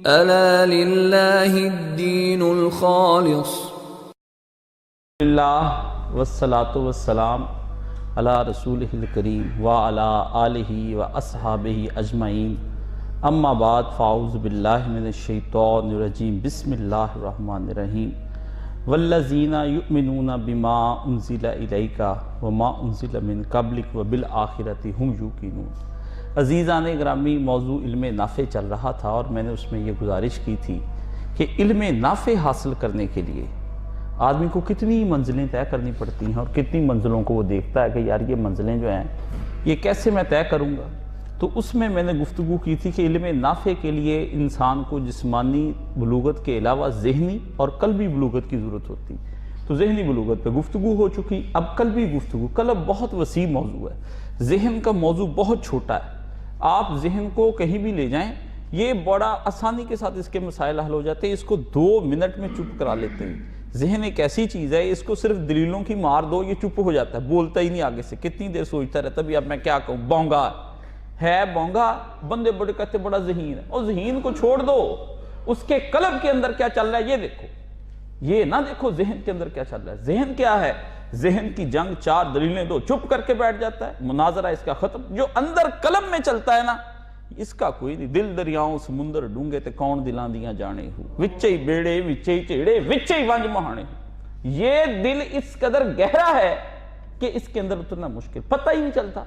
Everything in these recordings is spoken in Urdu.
الا للہ الدین الخالص۔ اللہ والصلاة والسلام علی رسولہ الکریم وعلی آلہ واصحابہ اجمعین، اما بعد فاعوذ باللہ من الشیطان الرجیم، بسم اللہ الرحمن الرحیم۔ والذین یؤمنون بما انزل الیک وما انزل من قبلک وبالآخرۃ ہم یوقنون۔ عزیزان گرامی، موضوع علم نافع چل رہا تھا اور میں نے اس میں یہ گزارش کی تھی کہ علم نافع حاصل کرنے کے لیے آدمی کو کتنی منزلیں طے کرنی پڑتی ہیں اور کتنی منزلوں کو وہ دیکھتا ہے کہ یار یہ منزلیں جو ہیں یہ کیسے میں طے کروں گا۔ تو اس میں نے گفتگو کی تھی کہ علم نافع کے لیے انسان کو جسمانی بلوغت کے علاوہ ذہنی اور قلبی بلوغت کی ضرورت ہوتی۔ تو ذہنی بلوغت پہ گفتگو ہو چکی، اب قلبی گفتگو۔ قلب بہت وسیع موضوع ہے، ذہن کا موضوع بہت چھوٹا ہے۔ آپ ذہن کو کہیں بھی لے جائیں، یہ بڑا آسانی کے ساتھ اس کے مسائل حل ہو جاتے ہیں، اس کو 2 منٹ میں چپ کرا لیتے ہیں۔ ذہن ایک ایسی چیز ہے، اس کو صرف دلیلوں کی مار دو، یہ چپ ہو جاتا ہے، بولتا ہی نہیں آگے سے۔ کتنی دیر سوچتا رہتا بھی اب میں کیا کہوں، بونگا ہے، بونگا۔ بندے بڑے کہتے بڑا ذہین ہے، اور ذہین کو چھوڑ دو، اس کے قلب کے اندر کیا چل رہا ہے یہ دیکھو، یہ نہ دیکھو ذہن کے اندر کیا چل رہا ہے۔ ذہن کیا ہے؟ ذہن کی جنگ 4 دلیلیں دو، چپ کر کے بیٹھ جاتا ہے، مناظرہ اس کا ختم۔ جو اندر قلب میں چلتا ہے نا، اس کا کوئی نہیں۔ دل دریاؤں سمندر ڈونگے تے کون دلاں دیاں جانے ہو، وچے بیڑے وچے چیڑے وچے ونج مہانے ہو۔ یہ دل اس قدر گہرا ہے کہ اس کے اندر اترنا مشکل، پتہ ہی نہیں چلتا۔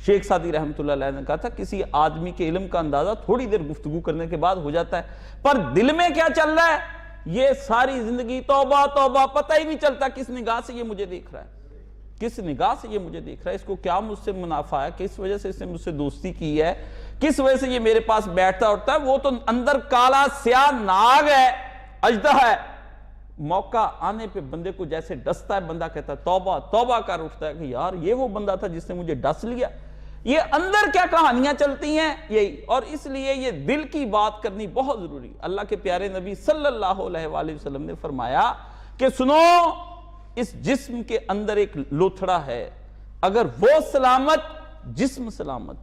شیخ سعدی رحمۃ اللہ علیہ نے کہا تھا کسی آدمی کے علم کا اندازہ تھوڑی دیر گفتگو کرنے کے بعد ہو جاتا ہے، پر دل میں کیا چل رہا ہے یہ ساری زندگی توبہ توبہ، پتہ ہی نہیں چلتا کس نگاہ سے یہ مجھے دیکھ رہا ہے، کس نگاہ سے یہ مجھے دیکھ رہا ہے، اس کو کیا مجھ سے منافع ہے، کس وجہ سے اس نے مجھ سے دوستی کی ہے، کس وجہ سے یہ میرے پاس بیٹھتا اٹھتا ہے۔ وہ تو اندر کالا سیاہ ناگ ہے، اژدہا ہے، موقع آنے پہ بندے کو جیسے ڈستا ہے، بندہ کہتا ہے توبہ توبہ کر اٹھتا ہے کہ یار یہ وہ بندہ تھا جس نے مجھے ڈس لیا۔ یہ اندر کیا کہانیاں چلتی ہیں یہی، اور اس لیے یہ دل کی بات کرنی بہت ضروری۔ اللہ کے پیارے نبی صلی اللہ علیہ وآلہ وسلم نے فرمایا کہ سنو، اس جسم کے اندر ایک لوتھڑا ہے، اگر وہ سلامت جسم سلامت،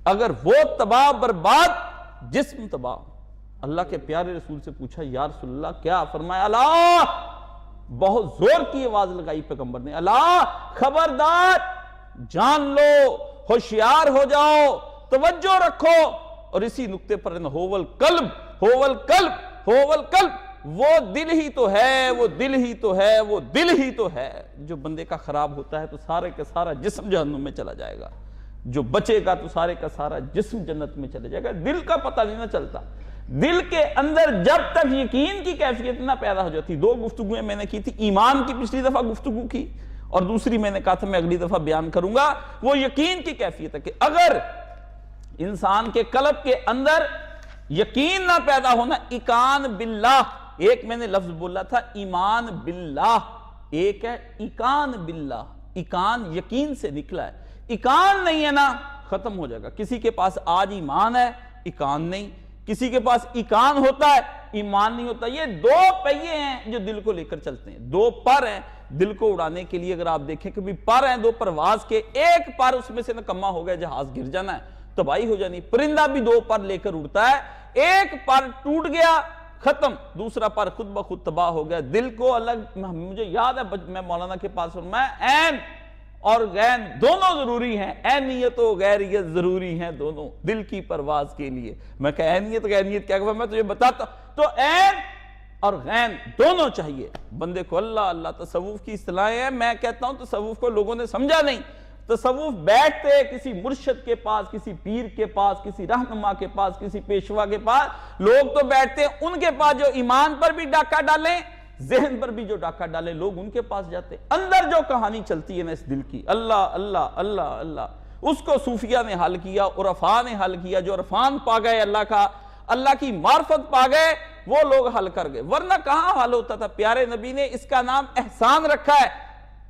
اگر وہ تباہ برباد جسم تباہ۔ اللہ کے پیارے رسول سے پوچھا یا رسول اللہ کیا؟ فرمایا اللہ، بہت زور کی آواز لگائی پیغمبر نے، اللہ خبردار، جان لو، ہوشیار ہو جاؤ، توجہ رکھو۔ اور اسی نقطے پر ہوول قلب ہوول قلب ہوول قلب، وہ دل ہی تو ہے، وہ دل ہی تو ہے، وہ دل ہی تو ہے۔ جو بندے کا خراب ہوتا ہے تو سارے کا سارا جسم جہنم میں چلا جائے گا، جو بچے گا تو سارے کا سارا جسم جنت میں چلے جائے گا۔ دل کا پتہ نہیں نہ چلتا۔ دل کے اندر جب تک یقین کی کیفیت نہ پیدا ہو جاتی، 2 گفتگویں میں نے کی تھی، ایمان کی پچھلی دفعہ گفتگو کی، اور دوسری میں نے کہا تھا میں اگلی دفعہ بیان کروں گا، وہ یقین کی کیفیت ہے کہ اگر انسان کے قلب کے اندر یقین نہ پیدا ہونا، ایقان باللہ، ایک میں نے لفظ بولا تھا ایمان باللہ، ایک ہے ایقان باللہ، ایقان یقین سے نکلا ہے، ایقان نہیں ہے نا ختم ہو جائے گا۔ کسی کے پاس آج ایمان ہے، ایقان نہیں، کسی کے پاس ایقان ہوتا ہے، ایمان نہیں ہوتا۔ یہ 2 پہیے ہیں جو دل کو لے کر چلتے ہیں، 2 پر ہیں دل کو اڑانے کے لیے۔ اگر آپ دیکھیں کہ بھی پر ہیں 2 پرواز کے، ایک پر اس میں سے نکما ہو گیا، جہاز گر جانا ہے، تباہی ہو جانی۔ پرندہ بھی 2 پر لے کر اڑتا ہے، ایک پر ٹوٹ گیا ختم، دوسرا پر خود بخود تباہ ہو گیا۔ دل کو الگ، مجھے یاد ہے میں مولانا کے پاس فرمایا عین اور غین دونوں ضروری ہیں، عینیت و غیریت ضروری ہیں دونوں دل کی پرواز کے لیے۔ میں کہ عینیت غیریت کیا کہ میں تجھے بتاتا ہوں، تو عین اور غین دونوں چاہیے بندے کو۔ اللہ اللہ تصوف کی اصطلاحیں ہیں، میں کہتا ہوں تصوف کو لوگوں نے سمجھا نہیں۔ تصوف بیٹھتے کسی مرشد کے پاس، کسی پیر کے پاس، کسی رہنما کے پاس، کسی پیشوا کے پاس، لوگ تو بیٹھتے ہیں ان کے پاس جو ایمان پر بھی ڈاکہ ڈالیں، ذہن پر بھی جو ڈاکہ ڈالیں، لوگ ان کے پاس جاتے۔ اندر جو کہانی چلتی ہے نا اس دل کی، اللہ اللہ اللہ اللہ، اس کو صوفیہ نے حل کیا، عرفاء نے حل کیا۔ جو عرفان پا گئے اللہ کی معرفت پا گئے، وہ لوگ حل کر گئے، ورنہ کہاں حل ہوتا تھا۔ پیارے نبی نے اس کا نام احسان رکھا ہے،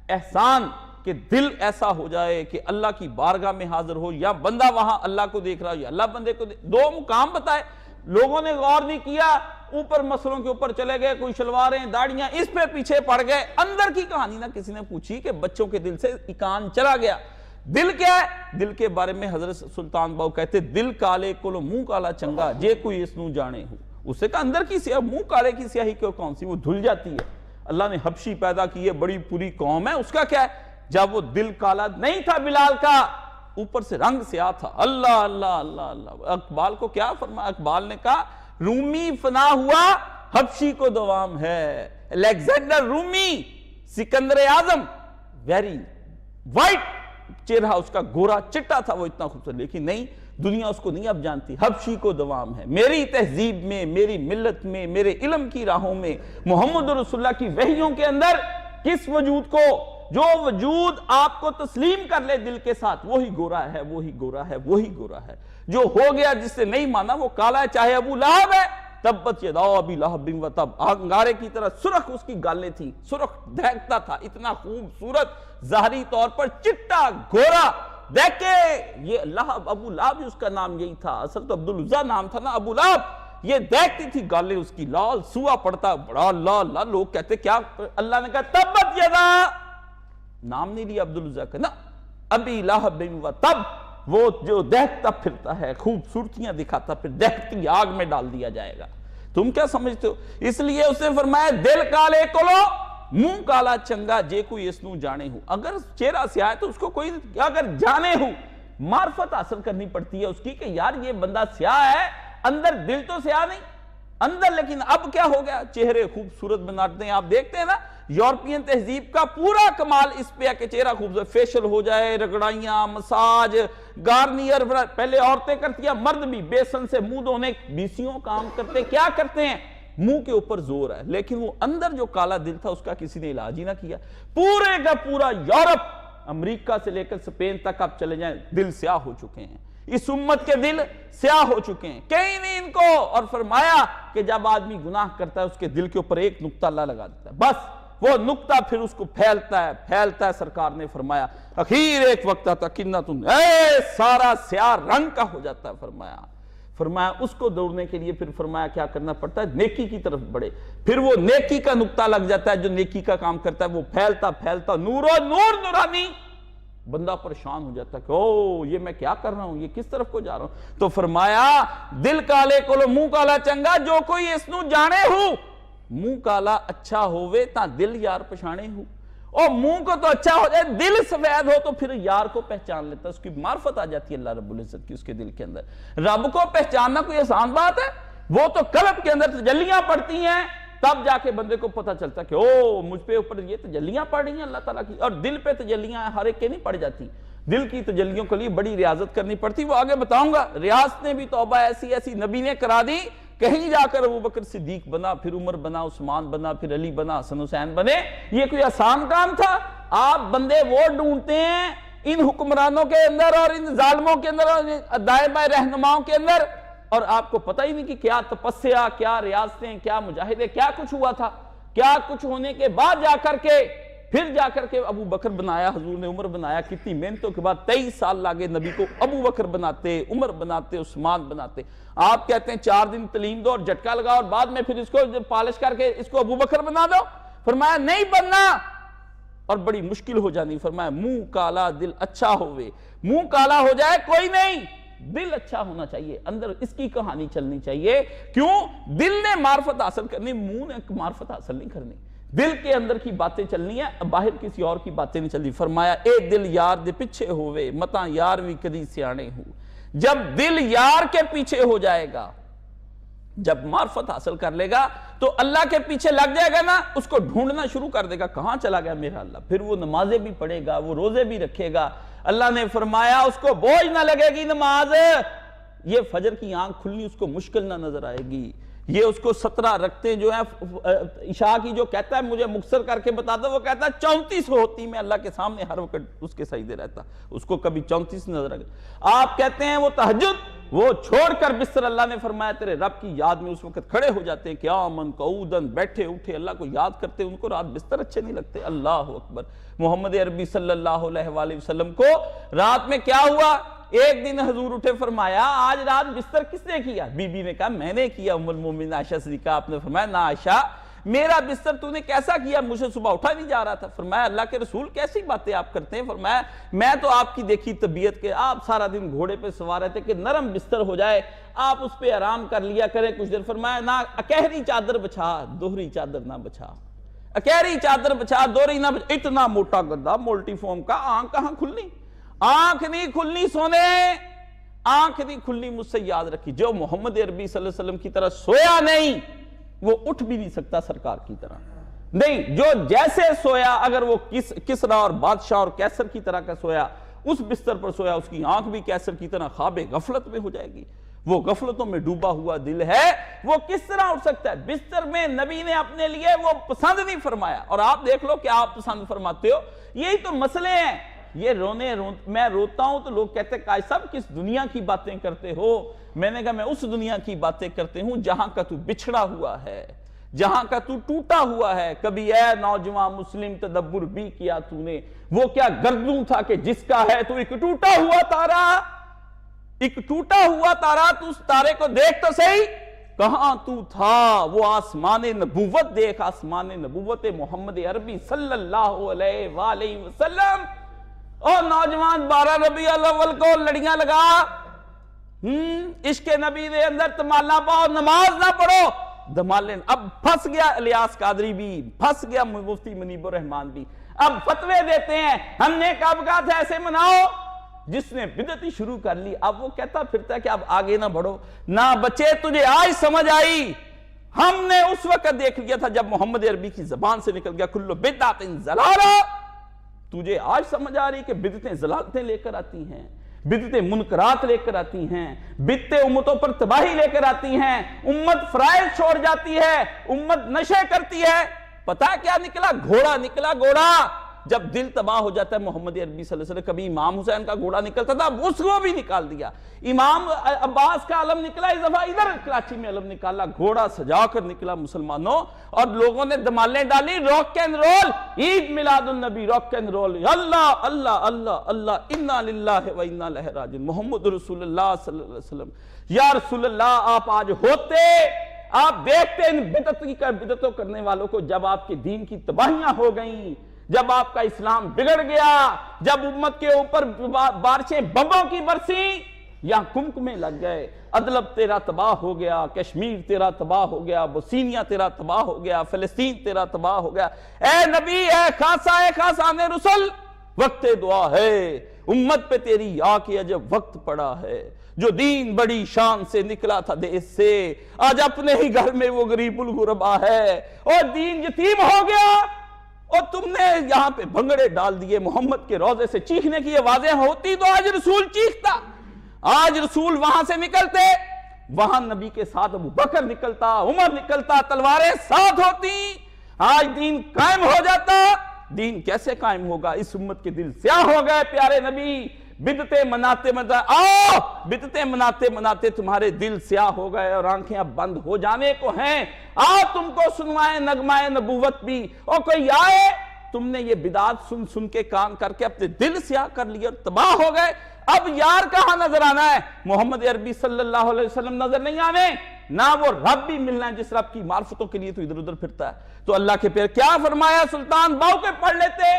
احسان، کہ دل ایسا ہو جائے کہ اللہ کی بارگاہ میں حاضر ہو، یا بندہ وہاں اللہ کو دیکھ رہا ہو یا اللہ بندے کو 2 مقام بتائے۔ لوگوں نے غور نہیں کیا، اوپر مسئلوں کے اوپر چلے گئے، کوئی شلواریں داڑیاں اس پہ پیچھے پڑ گئے، اندر کی کہانی نہ کسی نے پوچھی کہ بچوں کے دل سے ایقان چلا گیا، دل کیا ہے؟ دل کے بارے میں حضرت سلطان باؤ کہتے دل کالے کولو منہ کالا چنگا جے کوئی اس نو جانے ہو. اسے کہا اندر کی سیاہ منہ کالے کی سیاہی کون سی؟ وہ دھل جاتی ہے. اللہ نے حبشی پیدا کی ہے، بڑی پوری قوم ہے، اس کا کیا ہے؟ جب وہ دل کالا نہیں تھا بلال کا، اوپر سے رنگ سیاہ تھا. اللہ اللہ اللہ اللہ. اقبال کو کیا فرمایا؟ اقبال نے کہا رومی فنا ہوا حبشی کو دوام ہے. الیگزینڈر رومی سکندر اعظم ویری وائٹ چہرہ اس کا، گورا چٹا تھا، وہ اتنا خوبصورت، لیکن نہیں، دنیا اس کو نہیں اب جانتی. حبشی کو دوام ہے. میری تہذیب میں، میری ملت میں، میرے علم کی راہوں میں، محمد رسول اللہ کی وحیوں کے اندر کس وجود کو، جو وجود آپ کو تسلیم کر لے دل کے ساتھ، وہی گورا ہے، وہی گورا ہے، وہی گورا ہے. جو ہو گیا جس سے نہیں مانا وہ کالا ہے، چاہے ابو لہب ہے. تبت یدا ابی لہب و تب، انگارے کی طرح سرخ اس کی گالیں تھی، سرخ دہکتا تھا، اتنا خوبصورت ظاہری طور پر چٹا گورا. دیکھے یہ لہب، ابو لہب اس کا نام یہی تھا، اصل تو عبدالعزیٰ نام تھا نا ابو لہب. یہ دیکھتی تھی گالیں اس کی، لال سوا پڑتا، بڑا اللہ اللہ. لوگ کہتے کیا؟ اللہ نے کہا تبت یدا، نام نہیں لیا عبدالعزیٰ کا نا، ابی لہب و تب، وہ جو دیکھتا پھرتا ہے، خوبصورتیاں دکھاتا، پھر دیکھتی آگ میں ڈال دیا جائے گا. تم کیا سمجھتے ہو؟ اس لیے اس نے فرمایا دل کالے کولو منہ کالا چنگا جے کوئی اس نو جانے ہو. اگر چہرہ سیاہ ہے تو اس کو کوئی، اگر جانے ہو، معرفت حاصل کرنی پڑتی ہے اس کی کہ یار یہ بندہ سیاہ ہے، اندر دل تو سیاہ نہیں اندر. لیکن اب کیا ہو گیا؟ چہرے خوبصورت بناتے ہیں. آپ دیکھتے ہیں نا یورپین تہذیب کا پورا کمال اس پہ ہے کہ چہرہ خوبصورت، فیشل ہو جائے، رگڑائیاں، مساج، گارنیئر. پہلے عورتیں کرتی ہیں، مرد بھی بیسن سے منہ دھونے، بیسیوں کام کرتے، کیا کرتے ہیں؟ منہ کے اوپر زور ہے. لیکن وہ اندر جو کالا دل تھا اس کا کسی نے علاج ہی نہ کیا. پورے کا پورا یورپ، امریکہ سے لے کر اسپین تک آپ چلے جائیں، دل سیاہ ہو چکے ہیں. اس امت کے دل سیاہ ہو چکے ہیں، کہیں نہیں ان کو. اور فرمایا کہ جب آدمی گناہ کرتا ہے اس کے دل کے اوپر ایک نقطہ اللہ لگا دیتا ہے، بس وہ نقطہ پھر اس کو پھیلتا ہے پھیلتا ہے. سرکار نے فرمایا اخیر ایک وقت آتا کنتن، سارا سیاہ رنگ کا ہو جاتا ہے. فرمایا اس کو دوڑنے کے لیے پھر فرمایا کیا کرنا پڑتا ہے؟ نیکی کی طرف بڑھے. پھر وہ نیکی کا نقطہ لگ جاتا ہے، جو نیکی کا کام کرتا ہے وہ پھیلتا پھیلتا نور و نور نورانی. بندہ پریشان ہو جاتا ہے کہ او یہ میں کیا کر رہا ہوں، یہ کس طرف کو جا رہا ہوں. تو فرمایا دل کالے کولو منہ کالا چنگا جو کوئی اس نو جانے ہو. منہ کالا اچھا ہوئے تا دل یار پچھانے ہو. اور منہ کو تو اچھا ہو جائے، دل سفید ہو تو پھر یار کو پہچان لیتا ہے، اس کی معرفت آ جاتی ہے اللہ رب العزت کی اس کے دل کے اندر. رب کو پہچاننا کوئی آسان بات ہے؟ وہ تو قلب کے اندر تجلیاں پڑتی ہیں، تب جا کے بندے کو پتہ چلتا ہے کہ او مجھ پہ اوپر یہ تجلیاں پڑ رہی ہیں اللہ تعالیٰ کی. اور دل پہ تجلیاں ہر ایک کے نہیں پڑ جاتی، دل کی تجلیوں کے لیے بڑی ریاضت کرنی پڑتی. وہ آگے بتاؤں گا. ریاضت نے بھی توبہ ایسی ایسی نبی نے کرا دی، کہیں جا کر ابو بکر صدیق بنا، پھر عمر بنا، عثمان بنا، پھر علی بنا، حسن حسین بنے. یہ کوئی آسان کام تھا؟ آپ بندے وہ ڈھونڈتے ہیں ان حکمرانوں کے اندر اور ان ظالموں کے اندر اور دائیں رہنماؤں کے اندر، اور آپ کو پتہ ہی نہیں کہ کیا تپسیا، کیا ریاضتیں، کیا مجاہدے، کیا کچھ ہوا تھا. کیا کچھ ہونے کے بعد جا کر کے ابو بکر بنایا حضور نے، عمر بنایا. کتنی محنتوں کے بعد 23 سال لگے نبی کو ابو بکر بناتے، عمر بناتے، عثمان بناتے. آپ کہتے ہیں 4 دن تعلیم دو اور جھٹکا لگاؤ اور بعد میں پھر اس کو پالش کر کے اس کو ابو بکر بنا دو. فرمایا نہیں بننا، اور بڑی مشکل ہو جانی. فرمایا منہ کالا دل اچھا ہوئے. منہ کالا ہو جائے کوئی نہیں، دل اچھا ہونا چاہیے، اندر اس کی کہانی چلنی چاہیے. کیوں؟ دل نے معرفت حاصل کرنی، منہ نے معرفت حاصل نہیں کرنی. دل کے اندر کی باتیں چلنی ہیں، باہر کسی اور کی باتیں نہیں چلنی. فرمایا اے دل یار دے پیچھے ہوئے متاں یار بھی کدی سیانے ہو. جب دل یار کے پیچھے ہو جائے گا، جب معرفت حاصل کر لے گا تو اللہ کے پیچھے لگ جائے گا نا، اس کو ڈھونڈنا شروع کر دے گا کہاں چلا گیا میرا اللہ. پھر وہ نمازیں بھی پڑھے گا، وہ روزے بھی رکھے گا. اللہ نے فرمایا اس کو بوجھ نہ لگے گی نماز. یہ فجر کی آنکھ کھلنی اس کو مشکل نہ نظر آئے گی. یہ اس کو 17 رکھتے جو ہیں عشاء کی، جو کہتا ہے مجھے مختصر کر کے بتا دو، وہ کہتا ہے 34 ہوتی میں اللہ کے سامنے ہر وقت اس کے سجدے رہتا، اس کو کبھی 34 نظر آئے. آپ کہتے ہیں وہ تہجد، وہ چھوڑ کر بستر اللہ نے فرمایا تیرے رب کی یاد میں اس وقت کھڑے ہو جاتے ہیں، قیاماً قعوداً، بیٹھے اٹھے اللہ کو یاد کرتے. ان کو رات بستر اچھے نہیں لگتے. اللہ اکبر. محمد عربی صلی اللہ علیہ وآلہ وسلم کو رات میں کیا ہوا؟ ایک دن حضور اٹھے، فرمایا آج رات بستر کس نے کیا؟ بی بی نے کہا میں نے کیا. ام المومنین عائشہ صدیقہ. آپ نے فرمایا نہ عائشہ، میرا بستر تو نے کیسا کیا، مجھے صبح اٹھا نہیں جا رہا تھا۔ فرمایا اللہ کے رسول کیسی باتیں آپ کرتے ہیں؟ فرمایا میں تو آپ کی دیکھی طبیعت کے، آپ سارا دن گھوڑے پہ سوار رہتے کہ نرم بستر ہو جائے آپ اس پہ آرام کر لیا کریں کچھ دیر۔ فرمایا نہ اکہری چادر بچھا دوہری چادر نہ بچھا، اکہری چادر بچھا دوہری نہ بچھا۔ اتنا موٹا گدا مولٹی فارم کا، آنکھ کہاں کھلنی، آنکھ نہیں کھلنی سونے، آنکھ نہیں کھلنی۔ مجھ سے یاد رکھی جو محمد عربی صلی اللہ علیہ وسلم کی طرح سویا نہیں وہ اٹھ بھی نہیں سکتا سرکار کی طرح نہیں، جو جیسے سویا اگر وہ کسرا اور بادشاہ اور کیسر کی طرح کا سویا، اس بستر پر سویا، اس کی آنکھ بھی کیسر کی طرح خواب غفلت میں ہو جائے گی۔ وہ غفلتوں میں ڈوبا ہوا دل ہے، وہ کس طرح اٹھ سکتا ہے؟ بستر میں نبی نے اپنے لیے وہ پسند نہیں فرمایا، اور آپ دیکھ لو کہ آپ پسند فرماتے ہو۔ یہی تو مسئلے ہیں، یہ میں روتا ہوں تو لوگ کہتے ہیں قائد صاحب کس دنیا کی باتیں کرتے ہو؟ میں نے کہا میں اس دنیا کی باتیں کرتے ہوں جہاں کا تو بچھڑا ہوا ہے، جہاں کا تو ٹوٹا ہوا ہے۔ کبھی اے نوجوان مسلم تدبر بھی کیا تو نے، وہ کیا گردوں تھا کہ جس کا ہے تو ایک ٹوٹا ہوا تارا، ایک ٹوٹا ہوا تارا، تو اس تارے کو دیکھ تو صحیح، کہاں تو تھا؟ وہ آسمان نبوت دیکھ، آسمان نبوت محمد عربی صلی اللہ علیہ وآلہ وسلم۔ اور نوجوان 12 ربیع الاول کو لڑیاں لگا، عشق نبی دے اندر تمال نہ پاؤ، نماز نہ پڑھو، دمالیں۔ اب پھنس گیا الیاس قادری بھی، پھنس گیا مفتی منیب الرحمان بھی، اب فتوے دیتے ہیں ہم نے کب کہا تھا ایسے مناؤ۔ جس نے بدعتی شروع کر لی اب وہ کہتا پھرتا ہے کہ اب آگے نہ بڑھو۔ نہ بچے تجھے آج سمجھ آئی، ہم نے اس وقت دیکھ لیا تھا جب محمد عربی کی زبان سے نکل گیا کلو بدعت ضلالہ۔ تجھے آج سمجھ آ رہی کہ بدعتیں ضلالتیں لے کر آتی ہیں، بدعتیں منکرات لے کر آتی ہیں، بدعتیں امتوں پر تباہی لے کر آتی ہیں، امت فرائض چھوڑ جاتی ہے، امت نشے کرتی ہے۔ پتہ کیا نکلا؟ گھوڑا نکلا، گھوڑا۔ جب دل تباہ ہو جاتا ہے محمد عربی صلی اللہ علیہ وسلم، کبھی امام حسین کا گھوڑا نکلتا تھا اس کو بھی نکال دیا، امام عباس کا علم نکلا، اس دفعہ ادھر کراچی میں علم نکالا، گھوڑا سجا کر نکلا مسلمانوں، اور لوگوں نے دمالیں ڈالی، rock and role, Eid Milad un-Nabi, rock and role, اللہ اللہ اللہ اللہ، انا للہ و انا الیہ راجعون، محمد رسول اللہ صلی اللہ علیہ وسلم۔ یا رسول اللہ آپ آج ہوتے، آپ دیکھتے ان بدعتوں کرنے والوں کو، جب آپ کے دین کی تباہیاں ہو گئیں، جب آپ کا اسلام بگڑ گیا، جب امت کے اوپر بارشیں بموں کی برسیں، یا کمکمے لگ گئے، ادلب تیرا تباہ ہو گیا، کشمیر تیرا تباہ ہو گیا، بوسینیا تیرا تباہ ہو گیا، فلسطین تیرا تباہ ہو گیا۔ اے نبی، اے خاصا، اے خاصان رسول، وقت دعا ہے، امت پہ تیری آ کے جب وقت پڑا ہے۔ جو دین بڑی شان سے نکلا تھا دیس سے، آج اپنے ہی گھر میں وہ غریب الغربا ہے، اور دین یتیم ہو گیا، اور تم نے یہاں پہ بھنگڑے ڈال دیے۔ محمد کے روضے سے چیخنے کی آوازیں ہوتی تو آج رسول چیختا، آج رسول وہاں سے نکلتے، وہاں نبی کے ساتھ ابو بکر نکلتا، عمر نکلتا، تلواریں ساتھ ہوتی، آج دین قائم ہو جاتا۔ دین کیسے قائم ہوگا؟ اس امت کے دل سیاہ ہو گئے پیارے نبی، بدعتیں مناتے بدعتیں مناتے مناتے تمہارے دل سیاہ ہو گئے، اور آنکھیں اب بند ہو جانے کو ہیں۔ تم کو سنوائے نغمائے نبوت بھی، اور کوئی آئے، تم نے یہ بدعات سن سن کے کان کر کے اپنے دل سیاہ کر لیے اور تباہ ہو گئے۔ اب یار کہاں نظر آنا ہے؟ محمد عربی صلی اللہ علیہ وسلم نظر نہیں آنے، نہ وہ رب بھی ملنا ہے جس رب کی معرفتوں کے لیے تو ادھر ادھر پھرتا ہے۔ تو اللہ کے پیر کیا فرمایا؟ سلطان باؤ کے پڑھ لیتے،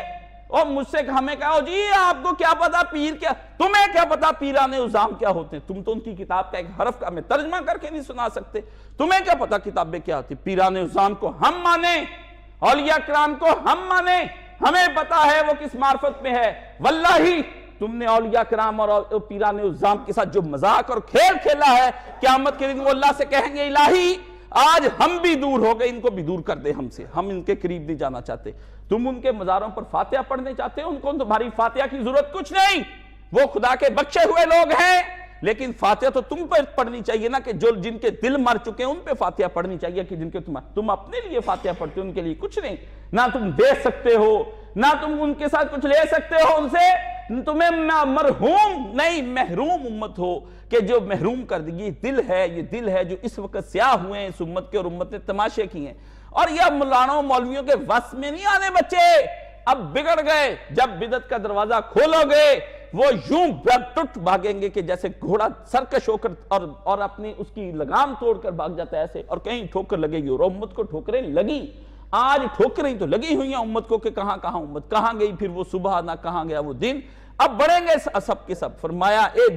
اور مجھ سے ہمیں کہا جی آپ کو کیا پتا پیر کیا، تمہیں کیا پتا پیران عظام کیا ہوتے ہیں؟ تم تو ان کی کتاب کا ایک حرف کا میں ترجمہ کر کے نہیں سنا سکتے، تمہیں کیا پتا کتابیں کیا ہوتی؟ پیران عظام کو ہم مانیں، اولیاء کرام کو ہم مانیں، ہمیں پتا ہے وہ کس معرفت میں ہے۔ واللہ تم نے اولیاء کرام اور پیران عظام کے ساتھ جو مذاق اور کھیل کھیلا ہے، قیامت کے دن وہ اللہ سے کہیں گے الہی آج ہم بھی دور ہو گئے، ان کو بھی دور کر دے ہم سے، ہم ان کے قریب نہیں جانا چاہتے۔ تم ان کے مزاروں پر فاتحہ پڑھنے چاہتے ہو، ان کو تمہاری فاتحہ کی ضرورت کچھ نہیں، وہ خدا کے بخشے ہوئے لوگ ہیں، لیکن فاتحہ تو تم پر پڑھنی چاہیے نا، کہ جو جن کے دل مر چکے ہیں ان پہ فاتحہ پڑھنی چاہیے، کہ جن کے تم اپنے لیے فاتحہ پڑھتے ہو، ان کے لیے کچھ نہیں، نہ تم دے سکتے ہو، نہ تم ان کے ساتھ کچھ لے سکتے ہو ان سے، تمہیں مرحوم نہیں محروم امت ہو، کہ جو محروم کر دی۔ یہ دل ہے جو اس وقت سیاہ ہوئے ہیں اس امت کے، اور امت نے تماشے کی ہیں، اور یہ مولانوں مولویوں کے وس میں نہیں آنے بچے، اب بگڑ گئے۔ جب بدعت کا دروازہ کھولو گے، وہ یوں ٹوٹ بھاگیں گے کہ جیسے گھوڑا سرکش ہو کر اور اپنی اس کی لگام توڑ کر بھاگ جاتا ہے ایسے، اور کہیں ٹھوکر لگے گی، اور امت کو ٹھوکریں لگی، آج ٹھوکریں تو لگی ہوئی ہیں امت کو کہ کہاں کہاں امت کہاں گئی، پھر وہ صبح نہ کہاں گیا وہ دن۔ اب بڑھیں گے سب کے سب۔ فرمایا اے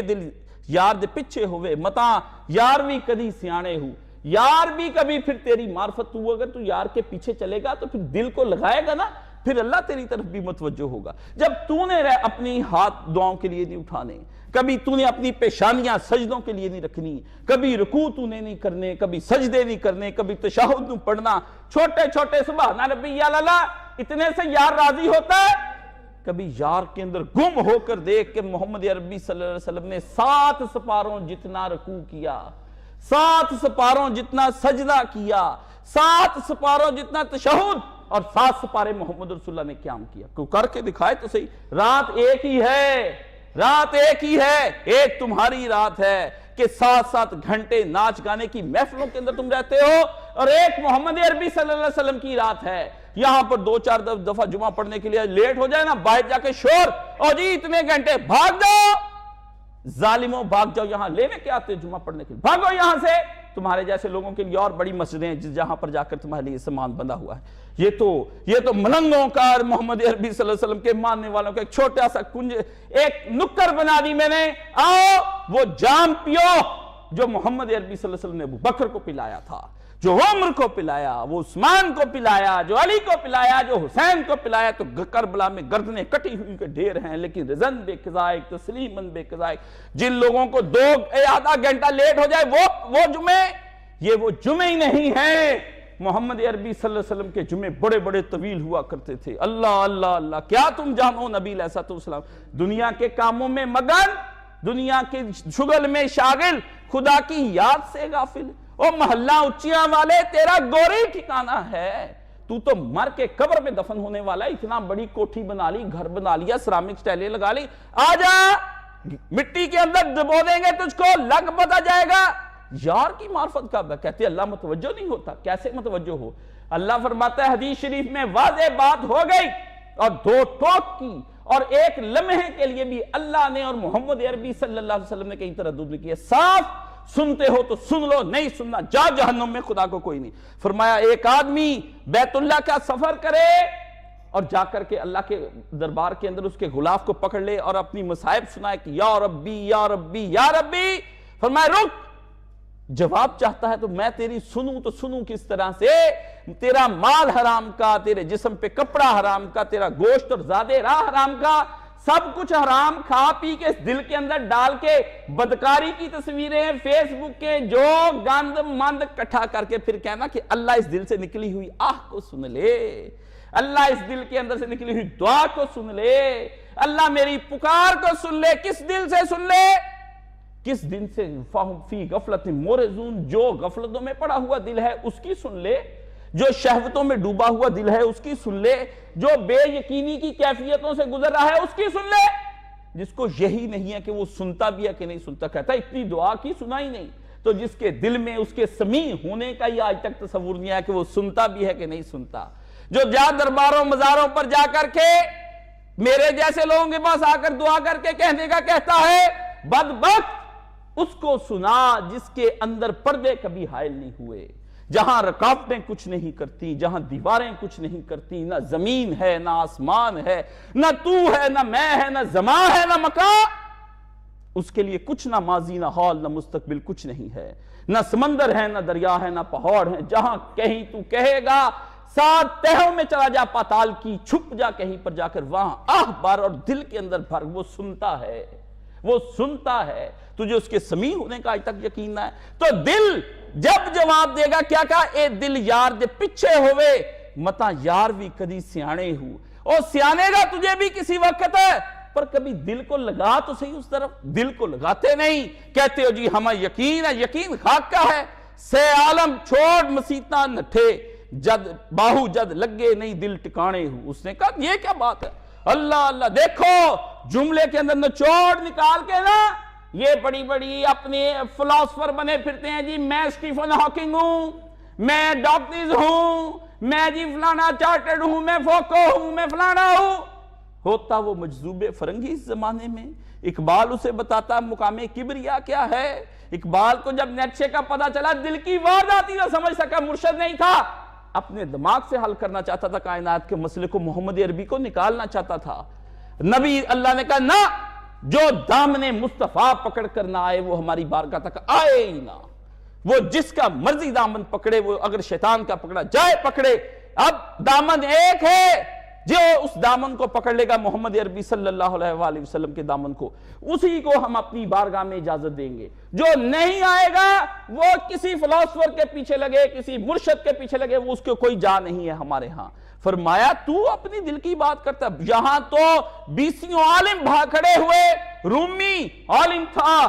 دل یار دے پچھے ہوئے متا یار بھی کدی سیانے ہو، یار بھی کبھی پھر تیری معرفت تو اگر تو یار کے پیچھے چلے گا تو پھر دل کو لگائے گا نا، پھر اللہ تیری طرف بھی متوجہ ہوگا۔ جب تو نے اپنی ہاتھ دعاؤں کے لیے نہیں اٹھانے، کبھی تو نے اپنی پیشانیاں سجدوں کے لیے نہیں رکھنی، کبھی رکوع تو نے نہیں کرنے، کبھی سجدے نہیں کرنے، کبھی تشہد نہیں پڑھنا، چھوٹے چھوٹے سبحان ربی یا اللہ اتنے سے یار راضی ہوتا ہے؟ کبھی یار کے اندر گم ہو کر دیکھ کہ محمد عربی صلی اللہ علیہ وسلم نے 7 سپاروں جتنا رکوع کیا، 7 سپاروں جتنا سجدہ کیا، 7 سپاروں جتنا تشہد، اور 7 سپارے محمد رسول اللہ نے قیام کیا۔ کوئی کر کے دکھائے تو صحیح۔ رات ایک ہی ہے، رات ایک ہی ہے، ایک تمہاری رات ہے کہ 7 گھنٹے ناچ گانے کی محفلوں کے اندر تم رہتے ہو، اور ایک محمد عربی صلی اللہ علیہ وسلم کی رات ہے۔ یہاں پر 2-4 دفعہ جمعہ پڑھنے کے لیے لیٹ ہو جائے نا، باہر جا کے شور، اور جی اتنے گھنٹے بھاگ جاؤ، ظالموں بھاگ جاؤ، یہاں لینے کے آتے جمعہ پڑھنے کے لیے، بھاگو یہاں سے۔ تمہارے جیسے لوگوں کے لیے اور بڑی مسجدیں ہیں جہاں پر جا کر تمہارے لیے سامان بندھا ہوا ہے۔ یہ تو ملنگوں کا اور محمد عربی صلی اللہ علیہ وسلم کے ماننے والوں کا ایک چھوٹا سا کنج، ایک نکر بنا دی میں نے، آؤ وہ جام پیو جو محمد عربی صلی اللہ علیہ وسلم نے ابو بکر کو پلایا تھا، جو عمر کو پلایا، وہ عثمان کو پلایا، جو علی کو پلایا، جو حسین کو پلایا۔ تو کربلا میں گردنیں کٹی ہوئی کے ڈھیر ہیں، لیکن رزن بے قضائق تسلیمن بے قضائق۔ جن لوگوں کو آدھا گھنٹہ لیٹ ہو جائے وہ جمعے، یہ وہ جمعے ہی نہیں ہیں۔ محمد عربی صلی اللہ علیہ وسلم کے جمعے بڑے بڑے طویل ہوا کرتے تھے۔ اللہ اللہ اللہ، کیا تم جانو نبی علیہ السلام دنیا کے کاموں میں مگن، دنیا کے شغل میں شاغل، خدا کی یاد سے غافل۔ او محلہ اچیاں والے، تیرا گوری ٹھکانہ ہے، تو مر کے قبر میں دفن ہونے والا۔ اتنا بڑی کوٹھی بنا لی، گھر بنا لیا، سرامک سٹائلیں لگا لی، آجا مٹی کے اندر دبو دیں گے تجھ کو، لگ پتا جائے گا۔ یار کی معرفت کا کہتے اللہ متوجہ نہیں ہوتا، کیسے متوجہ ہو؟ اللہ فرماتا ہے حدیث شریف میں، واضح بات ہو گئی اور 2 ٹوک کی، اور ایک لمحے کے لیے بھی اللہ نے اور محمد عربی صلی اللہ علیہ وسلم نے کہیں تردد نہیں کیا۔ صاف سنتے ہو تو سن لو، نہیں سننا جا جہنم میں، خدا کو کوئی نہیں۔ فرمایا ایک آدمی بیت اللہ کا سفر کرے اور جا کر کے اللہ کے دربار کے اندر اس کے غلاف کو پکڑ لے اور اپنی مصائب سنائے کہ یا ربی یا ربی یا ربی۔ فرمایا رک، جواب چاہتا ہے تو میں تیری سنوں تو سنوں کس طرح سے؟ تیرا مال حرام کا، تیرے جسم پہ کپڑا حرام کا، تیرا گوشت اور زادے راہ حرام کا، سب کچھ حرام کھا پی کے اس دل کے اندر ڈال کے بدکاری کی تصویریں فیس بک کے جو گند مند کٹھا کر کے پھر کہنا کہ اللہ اس دل سے نکلی ہوئی آہ کو سن لے، اللہ اس دل کے اندر سے نکلی ہوئی دعا کو سن لے، اللہ میری پکار کو سن لے۔ کس دل سے سن لے؟ کس دن سے؟ فَهُمْ فِي غَفْلَةٍ مُعْرِضُونَ، جو غفلتوں میں پڑا ہوا دل ہے اس کی سن لے، جو شہوتوں میں ڈوبا ہوا دل ہے اس کی سن لے، جو بے یقینی کی کیفیتوں سے گزر رہا ہے اس کی سن لے۔ جس کو یہی نہیں ہے کہ وہ سنتا بھی ہے کہ نہیں سنتا، کہتا ہے اتنی دعا کی سنا ہی نہیں، تو جس کے دل میں اس کے سمیع ہونے کا یہ آج تک تصور نہیں ہے کہ وہ سنتا بھی ہے کہ نہیں سنتا، جو جا درباروں مزاروں پر جا کر کے میرے جیسے لوگوں کے پاس آ کر دعا کر کے کہنے کا کہتا ہے بدبخت اس کو سنا جس کے اندر پردے کبھی حائل نہیں ہوئے، جہاں رکاوٹیں کچھ نہیں کرتی، جہاں دیواریں کچھ نہیں کرتی، نہ زمین ہے نہ آسمان ہے، نہ تو ہے نہ میں ہے نہ زمان ہے نہ مکان، اس کے لیے کچھ نہ ماضی نہ حال نہ مستقبل کچھ نہیں ہے، نہ سمندر ہے نہ دریا ہے نہ پہاڑ ہے، جہاں کہیں تو کہے گا 7 تہوں میں چلا جا پاتال کی، چھپ جا کہیں پر جا کر، وہاں آہ بار اور دل کے اندر بھر، وہ سنتا ہے، وہ سنتا ہے۔ تجھے اس کے سمیع ہونے کا آج تک یقین نہ ہے تو دل جب جواب دے گا کیا کہا؟ اے دل یار دے پیچھے ہوئے متا یار بھی کدی سیانے ہو، اور سیانے گا تجھے بھی کسی وقت ہے، پر کبھی دل کو لگا تو صحیح اس طرف، دل کو لگاتے نہیں، کہتے ہو جی ہمیں یقین ہے، یقین خاک کا ہے، سے عالم چھوڑ مسیتنا نٹھے، جد باہو جد لگے نہیں دل ٹکانے ہو۔ اس نے کہا یہ کیا بات ہے؟ اللہ اللہ، دیکھو جملے کے اندر نچوڑ نکال کے نا، یہ بڑی بڑی اپنے فلاسفر بنے پھرتے ہیں جی، میں اسٹیفن ہاکنگ ہوں، میں ڈاکٹرز ہوں، میں جی فلانا چارٹرڈ ہوں، میں فوکو ہوں، میں فلانا ہوں، ہوتا وہ مجذوب فرنگی اس زمانے میں۔ اقبال اسے بتاتا مقام کبریا کیا ہے۔ اقبال کو جب نیٹشے کا پتہ چلا دل کی وارداتی نہ سمجھ سکا، مرشد نہیں تھا، اپنے دماغ سے حل کرنا چاہتا تھا کائنات کے مسئلے کو، محمد عربی کو نکالنا چاہتا تھا۔ نبی اللہ نے کہا نہ، جو دامن مصطفیٰ پکڑ کر نہ آئے وہ ہماری بارگاہ تک آئے ہی نہ۔ وہ جس کا مرضی دامن پکڑے، وہ اگر شیطان کا پکڑا جائے پکڑے، اب دامن ایک ہے، جو اس دامن کو پکڑ لے گا محمد عربی صلی اللہ علیہ وآلہ وسلم کے دامن کو، اسی کو ہم اپنی بارگاہ میں اجازت دیں گے۔ جو نہیں آئے گا وہ کسی فلاسفر کے پیچھے لگے، کسی مرشد کے پیچھے لگے، وہ اس کے کوئی جا نہیں ہے ہمارے ہاں۔ فرمایا تو اپنی دل کی بات کرتا، یہاں تو 20 عالم بھاگ کھڑے ہوئے، رومی عالم تھا،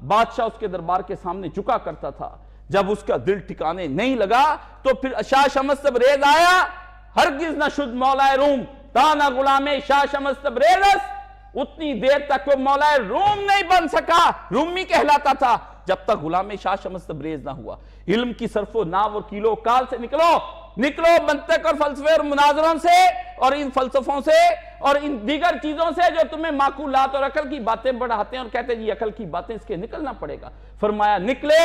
بادشاہ اس کے دربار کے سامنے جھکا کرتا تھا، جب اس کا دل ٹھکانے نہیں لگا تو پھر شاہ شمس تبریز آیا، ہرگز نہ شد مولا روم تانا غلام شاہ شمس تبریز، اتنی دیر تک وہ مولا روم نہیں بن سکا، رومی کہلاتا تھا جب تک غلام شاہ شمس تبریز نہ ہوا۔ علم کی صرف و ناو اور کیلو کال سے نکلو منطق اور فلسفے اور مناظروں سے اور ان فلسفوں سے اور ان دیگر چیزوں سے جو تمہیں معقولات اور عقل کی باتیں بڑھاتے ہیں اور کہتے ہیں یہ عقل کی باتیں، اس کے نکلنا پڑے گا۔ فرمایا نکلے،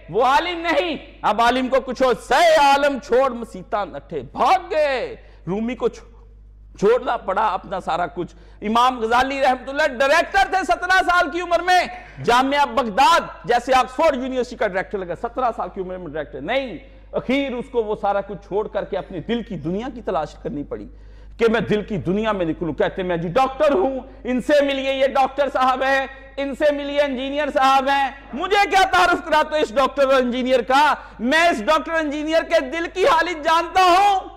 وہ عالم نہیں، اب عالم کو کچھ ہو، سے عالم چھوڑ مسیطہ نٹھے، بھاگ گئے۔ رومی کو چھوڑنا پڑا اپنا سارا کچھ۔ امام غزالی رحمت اللہ ڈائریکٹر تھے 17 سال کی عمر میں، جامعہ بغداد جیسے آکسفورڈ یونیورسٹی کا ڈائریکٹر لگا، 17 سال کی عمر میں ڈائریکٹر نہیں، اخیر اس کو وہ سارا کچھ چھوڑ کر کے اپنے دل کی دنیا کی تلاش کرنی پڑی کہ میں دل کی دنیا میں نکلوں۔ کہتے میں جی ڈاکٹر ہوں، ان سے ملیے، یہ ڈاکٹر صاحب ہیں، ان سے ملیے انجینئر صاحب ہیں، مجھے کیا تعارف کراتے اس ڈاکٹر اور انجینئر کا، میں اس ڈاکٹر انجینئر کے دل کی حالت جانتا ہوں،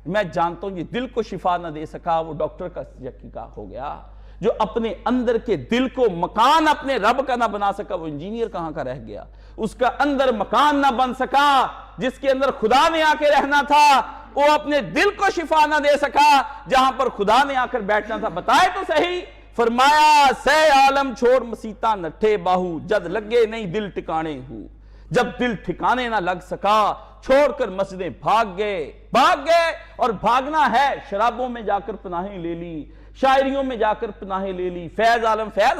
میں جانتا ہوں یہ دل کو شفا نہ دے سکا، وہ ڈاکٹر کا یقیقہ ہو گیا۔ جو اپنے اندر کے دل کو مکان اپنے رب کا نہ بنا سکا، وہ انجینئر کہاں کا رہ گیا۔ اس کا اندر مکان نہ بن سکا جس کے اندر خدا نے آ کے رہنا تھا، وہ اپنے دل کو شفا نہ دے سکا جہاں پر خدا نے آ کر بیٹھنا تھا۔ بتائے تو صحیح، فرمایا سے عالم چھوڑ مسیطہ نٹھے باہو، جد لگے نہیں دل ٹکانے ہو۔ جب دل ٹھکانے نہ لگ سکا چھوڑ کر مسجدیں بھاگ گئے، اور بھاگنا ہے، شرابوں میں جا کر پناہیں لے لی، شاعریوں میں جا کر پناہیں لے لی۔ فیض عالم فیض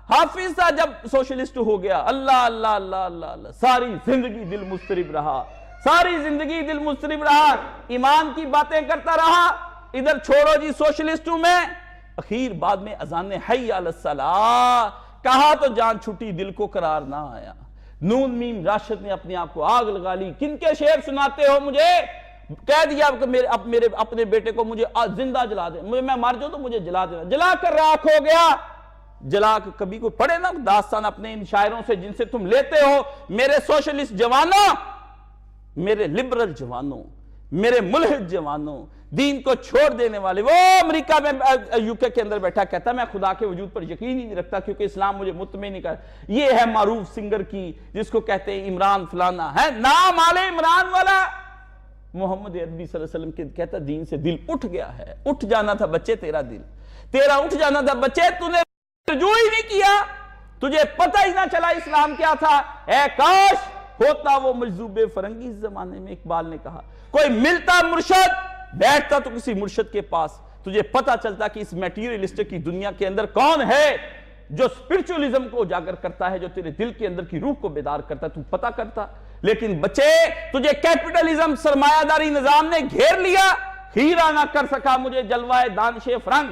حافظ تھا جب سوشلسٹ ہو گیا، اللہ اللہ اللہ اللہ اللہ، ساری زندگی دل مضطرب رہا، ایمان کی باتیں کرتا رہا، ادھر چھوڑو جی سوشلسٹوں میں، اخیر بعد میں اذان حی علی الصلاۃ کہا تو جان چھٹی، دل کو قرار نہ آیا۔ نون میم راشد نے اپنے آپ کو آگ لگا لی، کن کے شعر سناتے ہو مجھے؟ کہہ دیا کہ میرے اپنے بیٹے کو مجھے زندہ جلا دے، میں مر جاؤں تو مجھے جلا دینا، جلا کر راکھ ہو گیا۔ جلا کے کبھی کوئی پڑھے نا داستان اپنے ان شاعروں سے جن سے تم لیتے ہو، میرے سوشلسٹ جوانوں، میرے لبرل جوانوں، میرے ملحد جوانوں، دین کو چھوڑ دینے والے، وہ امریکہ میں یوکے کے اندر بیٹھا کہتا میں خدا کے وجود پر یقین ہی نہیں رکھتا کیونکہ اسلام مجھے مطمئن نہیں کرتا۔ یہ ہے معروف سنگر کی جس کو کہتے ہیں عمران فلانا ہے، نام آل عمران والا، محمد عربی صلی اللہ علیہ وسلم کے کہتا دین سے دل اٹھ گیا ہے۔ اٹھ جانا تھا بچے تیرا دل، تیرا اٹھ جانا تھا بچے، تو نے رجوع ہی نہیں کیا، تجھے پتہ ہی نہ چلا اسلام کیا تھا۔ اے کاش ہوتا وہ مجذوب فرنگی اس زمانے میں، اقبال نے کہا کوئی ملتا مرشد، بیٹھتا تو کسی مرشد کے پاس، تجھے پتہ چلتا کہ اس میٹیریلسٹک کی دنیا کے اندر کون ہے جو سپرچولیزم کو اجاگر کرتا ہے، جو تیرے دل کے اندر کی روح کو بیدار کرتا ہے، تو پتہ کرتا۔ لیکن بچے تجھے کیپٹلزم سرمایہ داری نظام نے گھیر لیا، خیرہ نہ کر سکا مجھے جلوہ دانش فرنگ،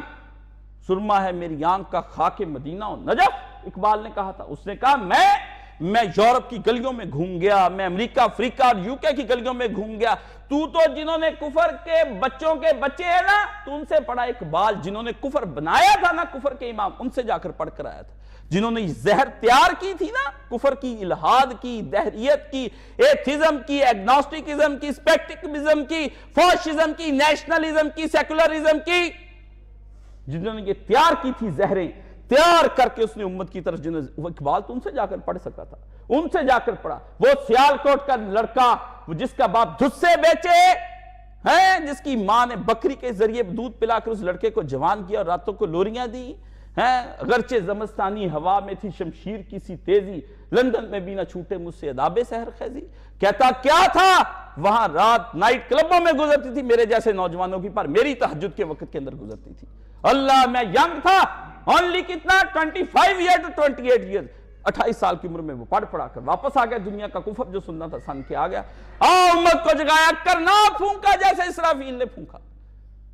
سرما ہے میری آنکھ کا خاک مدینہ و نجف، اقبال نے کہا تھا۔ اس نے کہا میں یورپ کی گلیوں میں گھوم گیا، میں امریکہ افریقہ اور یوکے کی گلیوں میں گھوم گیا، تو جنہوں نے کفر کے بچوں کے بچے ہیں نا، تو ان سے پڑھا اقبال، جنہوں نے کفر بنایا تھا نا، کفر کے امام، ان سے جا کر پڑھ کر آیا تھا، جنہوں نے زہر تیار کی تھی نا، کفر کی، الہاد کی، دہریت کی، ایتھزم کی، ایگنوسٹکزم کی، سپیکٹکزم کی، فاشزم کی، نیشنلزم کی، سیکولرزم کی، جنہوں نے یہ تیار کی تھی زہریں، تیار کر کے اس نے امت کی طرف، وہ اقبال تو ان سے جا کر پڑھ سکتا تھا، ان سے جا کر پڑھا۔ وہ سیالکوٹ کا لڑکا، وہ جس کا باپ دھسے بیچے ہیں، جس کی ماں نے بکری کے ذریعے دودھ پلا کر اس لڑکے کو جوان کیا اور راتوں کو لوریاں دی، اگرچہ زمستانی ہوا میں تھی شمشیر کی سی تیزی، لندن میں بھی نہ چھوٹے مجھ سے اداب سحر خیزی. کہتا کیا تھا وہاں رات نائٹ کلبوں میں گزرتی تھی میرے جیسے نوجوانوں کی، پر میری تہجد کے وقت کے اندر گزرتی تھی. اللہ میں ینگ تھا، اونلی کتنا 25 ایئر to 28 ایئر، 28 سال کی عمر میں وہ پڑھ پڑھا کر واپس آ گیا. دنیا کا کفر جو سننا تھا سن کے آ گیا. امت کو جگایا کرنا پھونکا جیسے اسرافیل نے پھونکا،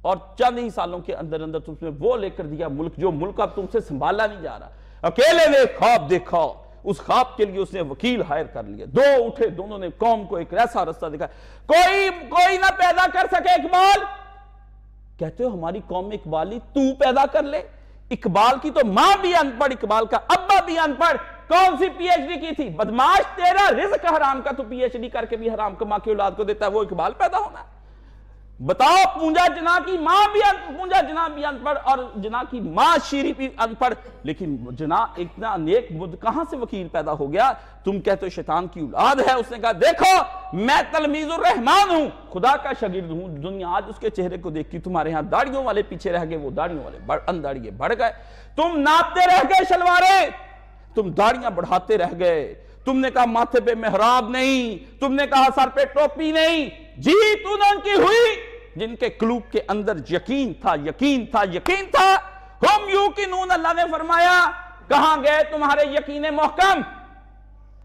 اور چند ہی سالوں کے اندر اندر تم نے وہ لے کر دیا ملک جو ملک اب تم سے سنبھالا نہیں جا رہا. اکیلے نے خواب دیکھا، اس خواب کے لیے اس نے وکیل ہائر کر لیا. دو اٹھے، دونوں نے قوم کو ایک ایسا رستہ دکھایا. کوئی نہ پیدا کر سکے اقبال. کہتے ہو ہماری قوم میں اقبال ہی تو پیدا کر لے. اقبال کی تو ماں بھی ان پڑھ، اقبال کا ابا بھی ان پڑھ. کون سی پی ایچ ڈی کی تھی؟ بدماش تیرا رزق حرام کا، تو پی ایچ ڈی کر کے بھی حرام کما کے اولاد کو دیتا ہے، وہ اقبال پیدا ہونا ہے؟ بتاؤ. پونجا جنا کی ماں بھی پونجا جنا بھی ان پڑھ، اور جنا کی ماں شیری بھی ان پڑھ، لیکن جنا اتنا نیک کہاں سے وکیل پیدا ہو گیا؟ تم کہتے ہو شیطان کی اولاد ہے. اس نے کہا دیکھو میں تلمیذ الرحمن ہوں، خدا کا شاگرد ہوں. دنیا آج اس کے چہرے کو دیکھتی. تمہارے ہاں داڑیوں والے پیچھے رہ گئے، وہ داڑیوں والے انداڑیے بڑھ گئے. تم ناپتے رہ گئے شلوارے، تم داڑیاں بڑھاتے رہ گئے. تم نے کہا ماتھے پہ محراب نہیں، تم نے کہا سر پہ ٹوپی نہیں. جی تو نے ان کی ہوئی جن کے قلوب کے اندر یقین تھا، یقین تھا، یقین تھا. ہم یوقنون، اللہ نے فرمایا کہاں گئے تمہارے یقین محکم؟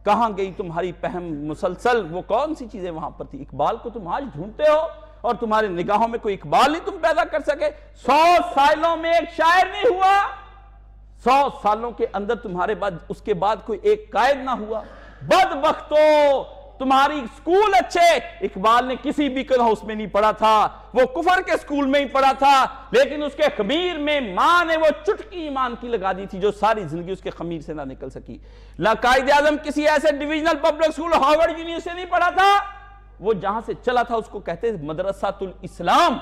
کہاں گئی تمہاری فہم مسلسل؟ وہ کون سی چیزیں وہاں پر تھی؟ اقبال کو تم آج ڈھونڈتے ہو اور تمہارے نگاہوں میں کوئی اقبال نہیں تم پیدا کر سکے. 100 سالوں میں ایک شاعر نہیں ہوا. 100 سالوں کے اندر تمہارے بعد اس کے بعد کوئی ایک قائد نہ ہوا. بدبختو تمہاری سکول اچھے. اقبال نے کسی بھی ہاؤس میں نہیں پڑھا تھا، وہ کفر کے سکول میں ہی پڑھا تھا، لیکن اس کے خمیر میں ماں نے وہ چٹکی ایمان کی لگا دی تھی جو ساری زندگی اس کے خمیر سے نہ نکل سکی. قائد اعظم کسی ایسے divisional public school Harvard university نہیں پڑھا تھا. وہ جہاں سے چلا تھا اس کو کہتے مدرسۃ الاسلام.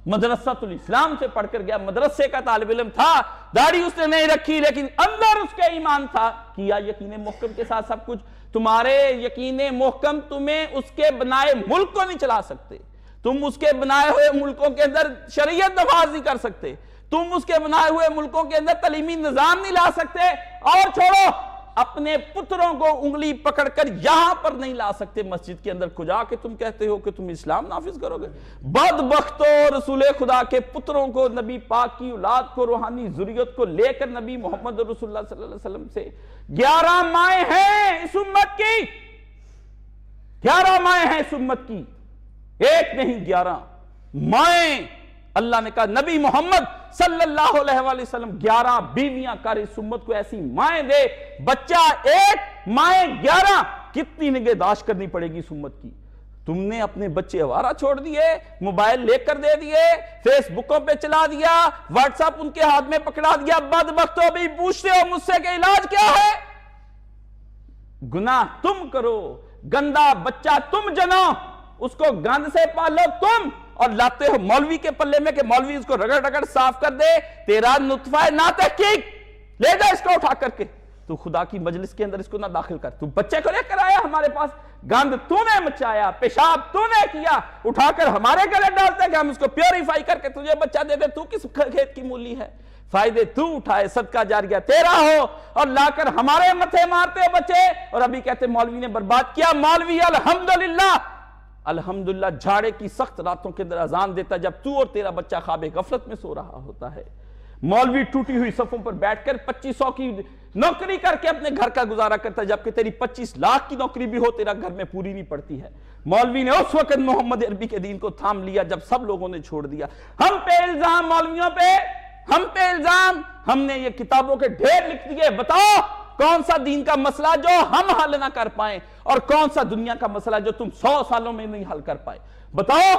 مدرسۃ الاسلام سے پڑھ کر گیا، مدرسے کا طالب علم تھا. داڑھی اس نے نہیں رکھی لیکن اندر اس کے ایمان تھا. کیا یقین محکم کے ساتھ سب کچھ. تمہارے یقین محکم تمہیں اس کے بنائے ملک کو نہیں چلا سکتے. تم اس کے بنائے ہوئے ملکوں کے اندر شریعت نفاذ نہیں کر سکتے. تم اس کے بنائے ہوئے ملکوں کے اندر تعلیمی نظام نہیں لا سکتے. اور چھوڑو، اپنے پتروں کو انگلی پکڑ کر یہاں پر نہیں لا سکتے مسجد کے اندر کو جا کے تم کہتے ہو کہ تم اسلام نافذ کرو گے. بدبختو، رسول خدا کے پتروں کو، نبی پاک کی اولاد کو، روحانی ذریت کو لے کر نبی محمد رسول اللہ صلی اللہ علیہ وسلم سے 11 مائیں ہیں اس امت کی. 11 مائیں ہیں اس امت کی، ایک نہیں 11 مائیں. اللہ نے کہا نبی محمد صلی اللہ علیہ وآلہ وسلم 11 بیویاں کر اس امت کو ایسی مائیں دے. بچہ ایک، مائیں 11. کتنی نگہداشت کرنی پڑے گی اس امت کی. تم نے اپنے بچے آوارہ چھوڑ دیے، موبائل لے کر دے دیے، فیس بکوں پہ چلا دیا، واٹس ایپ ان کے ہاتھ میں پکڑا دیا. بدبختو ابھی پوچھتے ہو مجھ سے کہ علاج کیا ہے؟ گناہ تم کرو، گندا بچہ تم جنو، اس کو گند سے پالو تم، اور لاتے ہو مولوی کے پلے میں کہ مولوی اس کو رگڑ رگڑ صاف کر دے. تیرا نطفہ نا تحقیق، لے جا اس کو اٹھا کر کے. تو خدا کی مجلس کے اندر اس کو نہ داخل کر. تو بچے کو لے کر آیا ہمارے پاس، گند تو نے مچایا، پیشاب تو نے کیا، اٹھا کر ہمارے گلے ڈالتے ہیں کہ ہم اس کو پیوریفائی کر کے تجھے بچہ دے دے. تو کس کھیت کی مولی ہے؟ فائدے تو اٹھائے، صدقہ جاریہ تیرا ہو، اور لا کر ہمارے متھے مارتے بچے. اور ابھی کہتے مولوی نے برباد کیا. مولوی الحمدللہ الحمدللہ جھاڑے کی سخت راتوں کے اندر اذان دیتا جب تو اور تیرا بچہ خواب غفلت میں سو رہا ہوتا ہے. مولوی ٹوٹی ہوئی صفوں پر بیٹھ کر 2500 کی نوکری کر کے اپنے گھر کا گزارا کرتا ہے، جبکہ تیری 25 لاکھ کی نوکری بھی ہو تیرا گھر میں پوری نہیں پڑتی ہے. مولوی نے اس وقت محمد عربی کے دین کو تھام لیا جب سب لوگوں نے چھوڑ دیا. ہم پہ الزام مولویوں پہ، ہم پہ الزام. ہم نے یہ کتابوں کے ڈھیر لکھ دیے. بتاؤ کون سا دین کا مسئلہ جو ہم حل نہ کر پائیں، اور کون سا دنیا کا مسئلہ جو تم 100 سالوں میں نہیں حل کر پائے. بتاؤ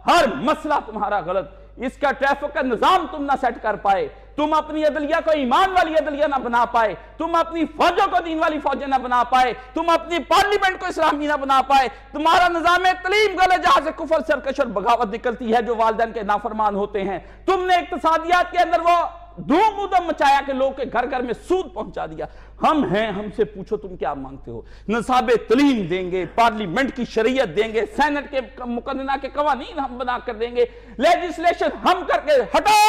ہر مسئلہ تمہارا غلط. اس کا ٹریفک کا نظام تم نہ سیٹ کر پائے. تم اپنی عدلیہ کو ایمان والی عدلیہ نہ بنا پائے. تم اپنی فوجوں کو دین والی فوجیں نہ بنا پائے. تم اپنی پارلیمنٹ کو اسلامی نہ بنا پائے. تمہارا نظام تعلیم غلط جہاں سے کفر، سرکش اور بغاوت نکلتی ہے جو والدین کے نافرمان ہوتے ہیں. تم نے اقتصادیات کے اندر وہ دھوم ادھم مچایا کہ لوگ کے گھر گھر میں سود پہنچا دیا. ہم ہیں، ہم سے پوچھو تم کیا مانگتے ہو. نصاب تعلیم دیں گے، پارلیمنٹ کی شریعت دیں گے، سینٹ کے مقننہ کے قوانین ہم بنا کر دیں گے، لیجسلیشن ہم کر کے. ہٹو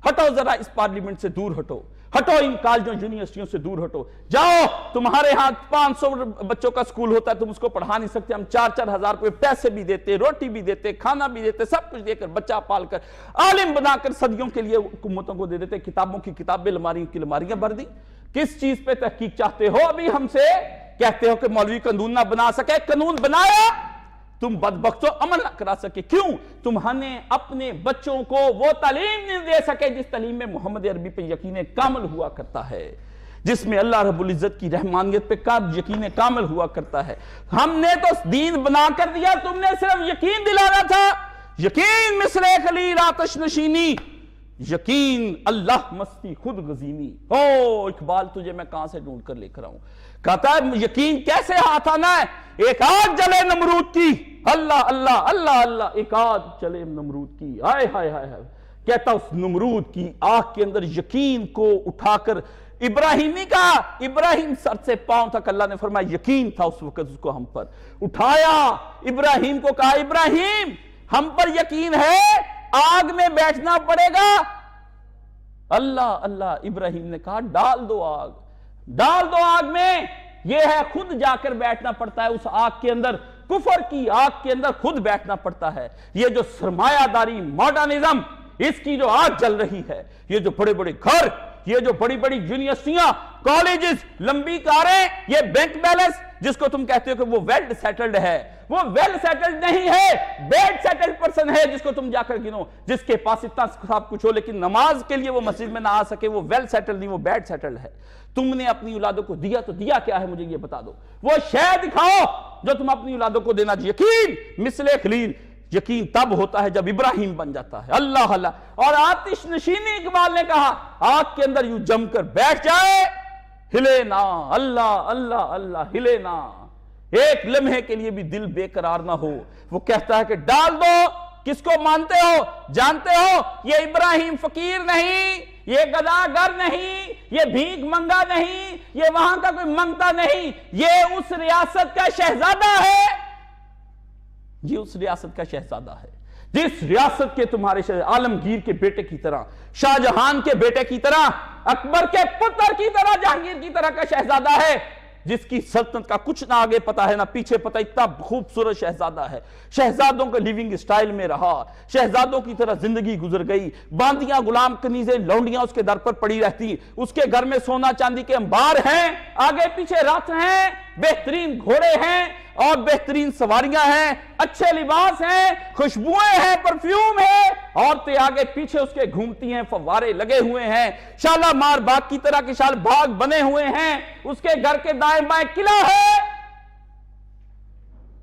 ہٹو ذرا اس پارلیمنٹ سے دور ہٹو، ہٹو ان کالجوں یونیورسٹیوں سے دور ہٹو، جاؤ تمہارے ہاں 500 بچوں کا سکول ہوتا ہے، تم اس کو پڑھا نہیں سکتے، ہم 4-4 ہزار روپے پیسے بھی دیتے، روٹی بھی دیتے، کھانا بھی دیتے، سب کچھ دے کر بچہ پال کر عالم بنا کر صدیوں کے لیے حکومتوں کو دے دیتے، کتابوں کی کتابیں الماریوں کی الماریاں بھر دی۔ کس چیز پہ تحقیق چاہتے ہو؟ ابھی ہم سے کہتے ہو کہ مولوی قانون نہ بنا سکے، قانون بنایا، تم بدبختوں عمل نہ کرا سکے۔ کیوں؟ تمہنے اپنے بچوں کو وہ تعلیم نہیں دے سکے جس تعلیم میں محمد عربی پہ یقین کامل ہوا کرتا ہے، جس میں اللہ رب العزت کی رحمانیت پہ یقین کامل ہوا کرتا ہے۔ ہم نے تو دین بنا کر دیا، تم نے صرف یقین دلانا تھا۔ یقین مثل خلیل آتش نشینی، یقین اللہ مستی خود غزینی۔ او اقبال تجھے میں کہاں سے ڈھونڈ کر لے کر آؤں؟ کہتا ہے یقین کیسے ہاتھ آنا ہے؟ ایک آگ جلے نمرود کی، اللہ اللہ اللہ اللہ، ایک آگ جلے نمرود کی، ہائے ہائے ہائے، کہتا اس نمرود کی آگ کے اندر یقین کو اٹھا کر ابراہیمی کا، ابراہیم سر سے پاؤں تک اللہ نے فرمایا یقین تھا اس وقت، اس کو ہم پر اٹھایا، ابراہیم کو کہا ابراہیم ہم پر یقین ہے، آگ میں بیٹھنا پڑے گا۔ اللہ اللہ، ابراہیم نے کہا ڈال دو آگ، ڈال دو آگ میں، یہ ہے خود جا کر بیٹھنا پڑتا ہے اس آگ کے اندر، کفر کی آگ کے اندر خود بیٹھنا پڑتا ہے۔ یہ جو سرمایہ داری ماڈرنزم، اس کی جو آگ جل رہی ہے، یہ جو بڑے بڑے گھر، یہ جو بڑی بڑی یونیورسٹیاں، کالجز، لمبی کاریں، یہ بینک بیلنس جس کو تم کہتے ہو کہ وہ ویل سیٹلڈ ہے، وہ ویل سیٹلڈ نہیں ہے، بیڈ سیٹلڈ پرسن ہے جس کو تم جا کر گنو، جس کے پاس اتنا سب کچھ ہو لیکن نماز کے لیے وہ مسجد میں نہ آ سکے، وہ ویل سیٹلڈ نہیں، وہ بیڈ سیٹلڈ ہے۔ تم نے اپنی اولادوں کو دیا تو دیا کیا ہے؟ مجھے یہ بتا دو، وہ شے دکھاؤ جو تم اپنی اولادوں کو دینا۔ یقین مثل خلیل، یقین تب ہوتا ہے جب ابراہیم بن جاتا ہے۔ اللہ اللہ، اور آتش نشینی اقبال نے کہا آگ کے اندر یوں جم کر بیٹھ جائے، ہلے نہ، اللہ اللہ اللہ، ہلے نہ، ایک لمحے کے لیے بھی دل بے قرار نہ ہو۔ وہ کہتا ہے کہ ڈال دو۔ کس کو مانتے ہو؟ جانتے ہو یہ ابراہیم فقیر نہیں، یہ گداگر نہیں، یہ بھیک منگا نہیں، یہ وہاں کا کوئی منگتا نہیں، یہ اس ریاست کا شہزادہ ہے، یہ اس ریاست کا شہزادہ ہے جس ریاست کے تمہارے عالمگیر کے بیٹے کی طرح، شاہ جہان کے بیٹے کی طرح، اکبر کے پتر کی طرح، جہانگیر کی طرح کا شہزادہ ہے، جس کی سلطنت کا کچھ نہ آگے پتا ہے نہ پیچھے پتا، اتنا خوبصورت شہزادہ ہے۔ شہزادوں کے لیونگ سٹائل میں رہا، شہزادوں کی طرح زندگی گزر گئی، باندیاں غلام کنیزیں لونڈیاں اس کے در پر پڑی رہتی، اس کے گھر میں سونا چاندی کے انبار ہیں، آگے پیچھے رتھ ہیں، بہترین گھوڑے ہیں اور بہترین سواریاں ہیں، اچھے لباس ہیں، خوشبوئیں ہیں، پرفیوم ہے، عورتیں آگے پیچھے اس کے گھومتی ہیں، فوارے لگے ہوئے ہیں، شالامار باغ کی طرح کے شال باغ بنے ہوئے ہیں، اس کے گھر کے دائیں بائیں قلعہ ہے،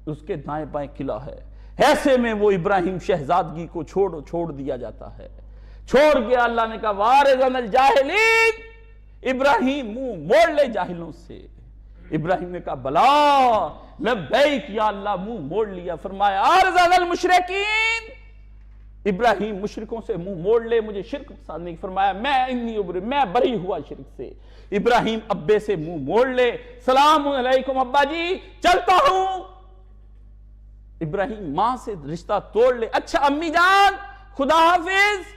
اس کے دائیں بائیں قلعہ ہے۔ ایسے میں وہ ابراہیم شہزادگی کو چھوڑ دیا جاتا ہے، چھوڑ گیا۔ اللہ نے کہا وارثن الجاہلین، ابراہیم منہ موڑ لے جاہلوں سے۔ ابراہیم نے کہا بلا لبیک یا اللہ، منہ موڑ لیا۔ فرمایا ارزل المشرکین، ابراہیم مشرکوں سے منہ موڑ لے، مجھے شرک پسند نہیں۔ فرمایا میں بری ہوا شرک سے۔ ابراہیم ابے سے منہ موڑ لے، سلام علیکم ابا جی، چلتا ہوں۔ ابراہیم ماں سے رشتہ توڑ لے، اچھا امی جان خدا حافظ،